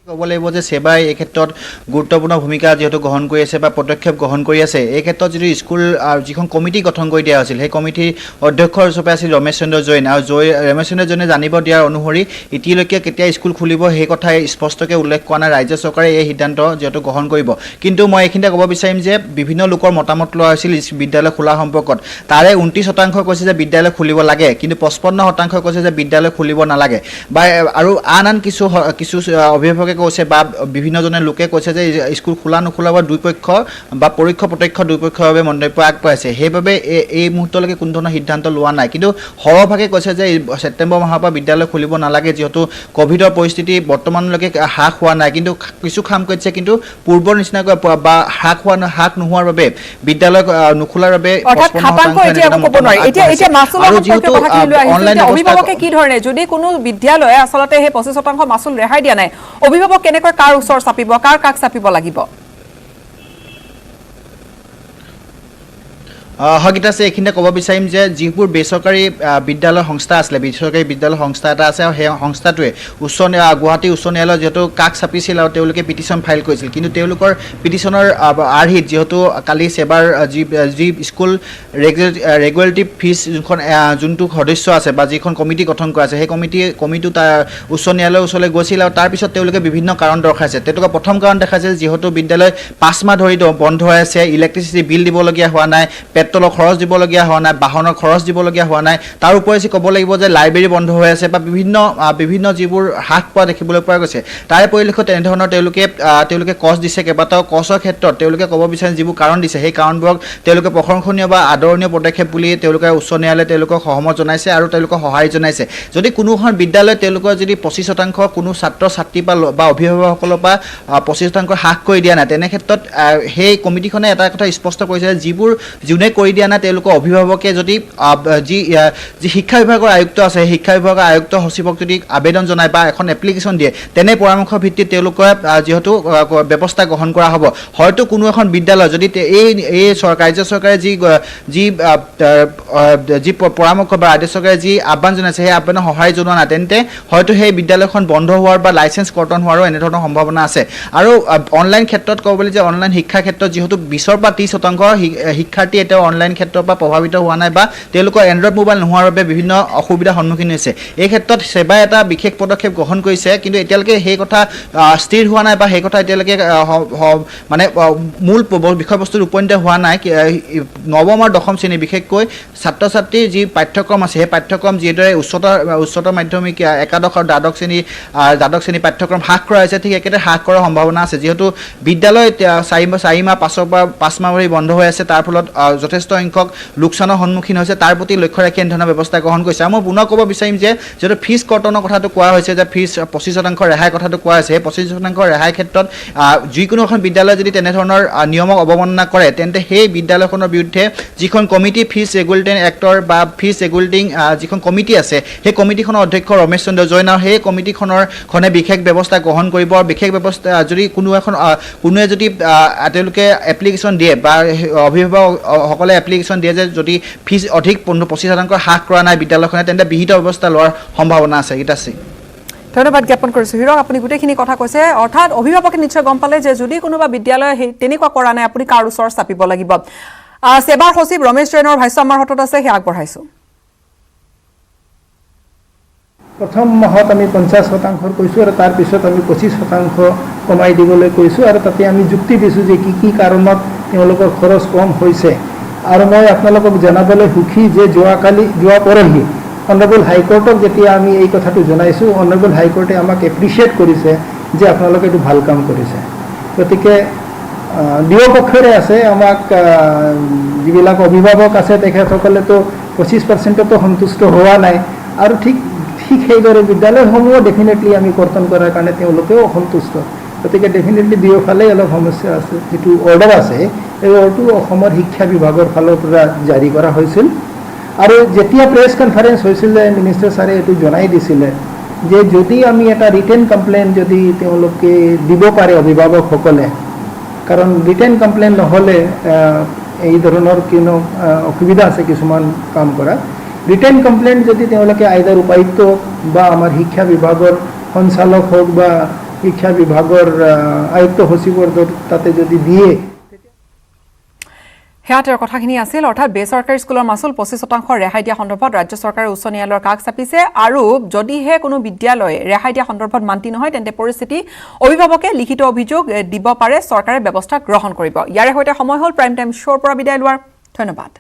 [SPEAKER 9] ক'ব লাগিব যে সেৱাই এই ক্ষেত্ৰত গুৰুত্বপূৰ্ণ ভূমিকা যেহেতু গ্ৰহণ কৰি আছে বা পদক্ষেপ গ্ৰহণ কৰি আছে এই ক্ষেত্ৰত যদি স্কুল যিখন কমিটি গঠন কৰি দিয়া হৈছিল সেই কমিটিৰ অধ্যক্ষ হিচাপে আছিল ৰমেশ চন্দ্ৰ জৈন আৰু ৰমেশ চন্দ্ৰ জৈনে জানিব দিয়াৰ অনুসৰি এতিয়ালৈকে কেতিয়া স্কুল খুলিব সেই কথাই স্পষ্টকৈ উল্লেখ কৰা নাই ৰাজ্য চৰকাৰে এই সিদ্ধান্ত যেহেতু গ্ৰহণ কৰিব কিন্তু মই এইখিনিতে ক'ব বিচাৰিম যে বিভিন্ন লোকৰ মতামত লোৱা হৈছিল বিদ্যালয় খোলা সম্পৰ্কত তাৰে 29% কৈছে যে বিদ্যালয় খুলিব লাগে কিন্তু 55% কৈছে যে বিদ্যালয় খুলিব নালাগে বা আৰু আন কিছু অভিভাৱকে কৈছে বা বিভিন্নজনে লোকে কৈছে যে স্কুল খোলা নোখোলা বা দুই পক্ষ বা পৰোক্ষ প্ৰত্যক্ষ দুই পক্ষৰ বাবে মন্তব্য আগবঢ়াইছে সেইবাবে এই মুহূৰ্তলৈকে কোনো ধৰণৰ সিদ্ধান্ত লোৱা নাই কিন্তু সৰহভাগে কৈছে যে ছেপ্টেম্বৰ মাহৰ পৰা বিদ্যালয় খুলিব নালাগে যিহেতু কোভিডৰ পৰিস্থিতি বৰ্তমানলৈকে হ্ৰাস হোৱা নাই কিন্তু কিছু খাম কৈছে কিন্তু পূৰ্বৰ নিচিনাকৈ বা হ্ৰাস নোহোৱাৰ বাবে বিদ্যালয় নোখোলাৰ বাবে
[SPEAKER 1] অভিভাৱকে কি ধৰণে যদি কোনো বিদ্যালয়ে আচলতে সেই 25% মাচুল ৰেহাই দিয়া নাই অভিভাৱক কেনেকৈ কাৰ ওচৰ চাপিব কাৰ কাষ চাপিব লাগিব
[SPEAKER 9] হগিতা আছে এইখিনিতে ক'ব বিচাৰিম যে যিবোৰ বেচৰকাৰী বিদ্যালয় সংস্থা আছিলে বেচৰকাৰী বিদ্যালয় সংস্থা এটা আছে আৰু সেই সংস্থাটোৱে গুৱাহাটী উচ্চ ন্যায়ালয়ত যিহেতু কাষ চাপিছিল আৰু তেওঁলোকে পিটিশ্যন ফাইল কৰিছিল কিন্তু তেওঁলোকৰ পিটিশ্যনৰ আৰ্হিত যিহেতু কালি সেৱাৰ যি স্কুল ৰেগুলেটৰি ফিজ যোনটো সদস্য আছে বা যিখন কমিটি গঠন কৰা আছে সেই কমিটিটো তাৰ উচ্চ ন্যায়ালয়ৰ ওচৰলৈ গৈছিল আৰু তাৰপিছত তেওঁলোকে বিভিন্ন কাৰণ দৰ্শাইছে তেওঁলোকে প্ৰথম কাৰণ দেখাইছে যিহেতু বিদ্যালয় 5 মাহ ধৰি বন্ধ হৈ আছে ইলেক্ট্ৰিচিটি বিল দিবলগীয়া হোৱা নাই পেট্ৰলৰ খৰচ দিবলগীয়া হোৱা নাই বাহনৰ খৰচ দিবলগীয়া হোৱা নাই তাৰ উপৰিও ক'ব লাগিব যে লাইব্ৰেৰী বন্ধ হৈ আছে বা বিভিন্ন যিবোৰ হ্ৰাস পোৱা দেখিবলৈ পোৱা গৈছে তাৰে পৰিলক্ষিত এনেধৰণৰ তেওঁলোকে কষ্ট দিছে কেইবাটাও কষ্টৰ ক্ষেত্ৰত তেওঁলোকে ক'ব বিচাৰে যিবোৰ কাৰণ দিছে সেই কাৰণবোৰক তেওঁলোকে প্ৰশংসনীয় বা আদৰণীয় পদক্ষেপ বুলি তেওঁলোকে উচ্চ ন্যায়ালয়ে তেওঁলোকক সহমত জনাইছে আৰু তেওঁলোকক সহায় জনাইছে যদি কোনোখন বিদ্যালয় তেওঁলোকৰ যদি 25% কোনো ছাত্ৰ ছাত্ৰী বা অভিভাৱকসকলৰ পৰা 25% হ্ৰাস কৰি দিয়া নাই তেনে ক্ষেত্ৰত সেই কমিটিখনে এটা কথা স্পষ্ট কৰিছে যে যিবোৰ যোনে কৰি দিয়া নাই তেওঁলোকৰ অভিভাৱকে যদি যি শিক্ষা বিভাগৰ আয়ুক্ত আছে শিক্ষা বিভাগৰ আয়ুক্ত সচিবক যদি আবেদন জনায় বা এখন এপ্লিকেশ্যন দিয়ে তেনে পৰামৰ্শ ভিত্তিত তেওঁলোকে যিহেতু ব্যৱস্থা গ্ৰহণ কৰা হ'ব হয়তো কোনো এখন বিদ্যালয় যদি এই ৰাজ্য চৰকাৰে যি পৰামৰ্শ বা ৰাজ্য চৰকাৰে যি আহ্বান জনাইছে সেই আহ্বানৰ সহায় জনোৱা নাই তেন্তে হয়তো সেই বিদ্যালয়খন বন্ধ হোৱাৰ বা লাইচেঞ্চ কৰ্তন হোৱাৰো এনেধৰণৰ সম্ভাৱনা আছে আৰু অনলাইন ক্ষেত্ৰত ক'বলৈ যে অনলাইন শিক্ষাৰ ক্ষেত্ৰত যিহেতু 20 পৰা 30% শিক্ষাৰ্থী এতিয়া অনলাইন ক্ষেত্ৰৰ পৰা প্ৰভাৱিত হোৱা নাই বা তেওঁলোকৰ এণ্ড্ৰইড মোবাইল নোহোৱাৰ বাবে বিভিন্ন অসুবিধাৰ সন্মুখীন হৈছে এই ক্ষেত্ৰত সেৱাই এটা বিশেষ পদক্ষেপ গ্ৰহণ কৰিছে কিন্তু এতিয়ালৈকে সেই কথা স্থিৰ হোৱা নাই বা সেই কথা এতিয়ালৈকে মানে মূল বিষয়বস্তুত উপনীত হোৱা নাই নৱম আৰু দশম শ্ৰেণী বিশেষকৈ ছাত্ৰ ছাত্ৰীৰ যি পাঠ্যক্ৰম আছে সেই পাঠ্যক্ৰম যিদৰে উচ্চতৰ মাধ্যমিক একাদশ আৰু দ্বাদশ শ্ৰেণী পাঠ্যক্ৰম হ্ৰাস কৰা হৈছে ঠিক একেদৰে হ্ৰাস কৰাৰ সম্ভাৱনা আছে যিহেতু বিদ্যালয় 4 মাহ 5 মাহ ধৰি বন্ধ হৈ আছে তাৰ ফলত যথেষ্ট সংখ্যক লোকচানৰ সন্মুখীন হৈছে তাৰ প্ৰতি লক্ষ্য ৰাখি এনেধৰণৰ ব্যৱস্থা গ্ৰহণ কৰিছে মই পুনৰ ক'ব বিচাৰিম যে যিহেতু ফিজ কৰ্তনৰ কথাটো কোৱা হৈছে যে ফিজ 25% ৰেহাই কথাটো কোৱা হৈছে সেই 25% ৰেহাই ক্ষেত্ৰত যিকোনো এখন বিদ্যালয় যদি তেনেধৰণৰ নিয়মক অৱমাননা কৰে তেন্তে সেই বিদ্যালয়খনৰ বিৰুদ্ধে যিখন কমিটি ফিজ ৰেগুলেটং এক্টৰ বা ফিজ ৰেগুলেটিং যিখন কমিটি আছে সেই কমিটিখনৰ অধ্যক্ষ ৰমেশ চন্দ্ৰ জৈন সেই কমিটিখনে বিশেষ ব্যৱস্থা গ্ৰহণ কৰিব বিশেষ ব্যৱস্থা যদি কোনোৱে যদি তেওঁলোকে এপ্লিকেশ্যন দিয়ে বা অভিভাৱকসকলে এপ্লিকেশ্যন দিয়ে যে যদি ফিজ অধিক 25% হ্ৰাস কৰা নাই বিদ্যালয়খনে তেন্তে বিহিত ব্যৱস্থা লোৱাৰ সম্ভাৱনা আছে গীতাশ্ৰী
[SPEAKER 1] ধন্যবাদ জ্ঞাপন কৰিছোঁ হিৰক আপুনি গোটেইখিনি কথা কৈছে অৰ্থাৎ অভিভাৱকে নিশ্চয় গম পালে যে যদি কোনোবা বিদ্যালয় তেনেকুৱা কৰা নাই আপুনি কাৰ ওচৰত চাপিব লাগিব সেৱাৰ সচিব ৰমেশ জৈনৰ ভাষ্য আমাৰ হাতত আছে সেই আগবঢ়াইছোঁ
[SPEAKER 10] প্ৰথম মাহত আমি 50% কৈছোঁ আৰু তাৰ পিছত আমি 25% কমাই দিবলৈ কৈছোঁ আৰু তাতে আমি যুক্তি দিছোঁ যে কি কাৰণত তেওঁলোকৰ খৰচ কম হৈছে আৰু মই আপোনালোকক জনাবলৈ সুখী যে যোৱা পৰহি অনাৰেবল হাইকোৰ্টক যেতিয়া আমি এই কথাটো জনাইছোঁ অনাৰেবল হাইকোৰ্টে আমাক এপ্ৰিচিয়েট কৰিছে যে আপোনালোকে এইটো ভাল কাম কৰিছে গতিকে দুয়ো পক্ষৰে আছে আমাক যিবিলাক অভিভাৱক আছে তেখেতসকলেতো 25%তো সন্তুষ্ট হোৱা নাই আৰু ঠিক সেইদৰে বিদ্যালয়সমূহ ডেফিনেটলি আমি কৰ্তন কৰাৰ কাৰণে তেওঁলোকেও অসন্তুষ্ট গতিকে ডেফিনেটলি দুয়োফালে অলপ সমস্যা আছে যিটো অৰ্ডাৰ আছে এই অৰ্ডাৰটো অসমৰ শিক্ষা বিভাগৰ ফালৰ পৰা জাৰি কৰা হৈছিল আৰু যেতিয়া প্ৰেছ কনফাৰেন্স হৈছিলে মিনিষ্টাৰ ছাৰে এইটো জনাই দিছিলে যে যদি আমি এটা ৰিটেন কমপ্লেইন যদি তেওঁলোকে দিব পাৰে অভিভাৱকসকলে কাৰণ ৰিটেন কমপ্লেইন নহ'লে এই ধৰণৰ কোনো অসুবিধা আছে কিছুমান কাম কৰা ৰিটেন কমপ্লেইন যদি তেওঁলোকে আইদাৰ উপায়ুক্ত বা আমাৰ শিক্ষা বিভাগৰ সঞ্চালক হওক বা শিক্ষা বিভাগৰ আয়ুক্ত সচিবৰ তাতে যদি দিয়ে
[SPEAKER 1] সেয়া তেওঁৰ কথাখিনি আছিল অৰ্থাৎ বেচৰকাৰী স্কুলৰ মাচুল 25% ৰেহাই দিয়া সন্দৰ্ভত ৰাজ্য চৰকাৰে উচ্চ ন্যায়ালয়ৰ কাষ চাপিছে আৰু যদিহে কোনো বিদ্যালয় ৰেহাই দিয়া সন্দৰ্ভত মান্তি নহয় তেন্তে পৰিস্থিতি অভিভাৱকে লিখিত অভিযোগ দিব পাৰে চৰকাৰে ব্যৱস্থা গ্ৰহণ কৰিব ইয়াৰে সৈতে সময় হ'ল প্ৰাইম টাইম শ্ব'ৰ পৰা বিদায় লোৱাৰ ধন্যবাদ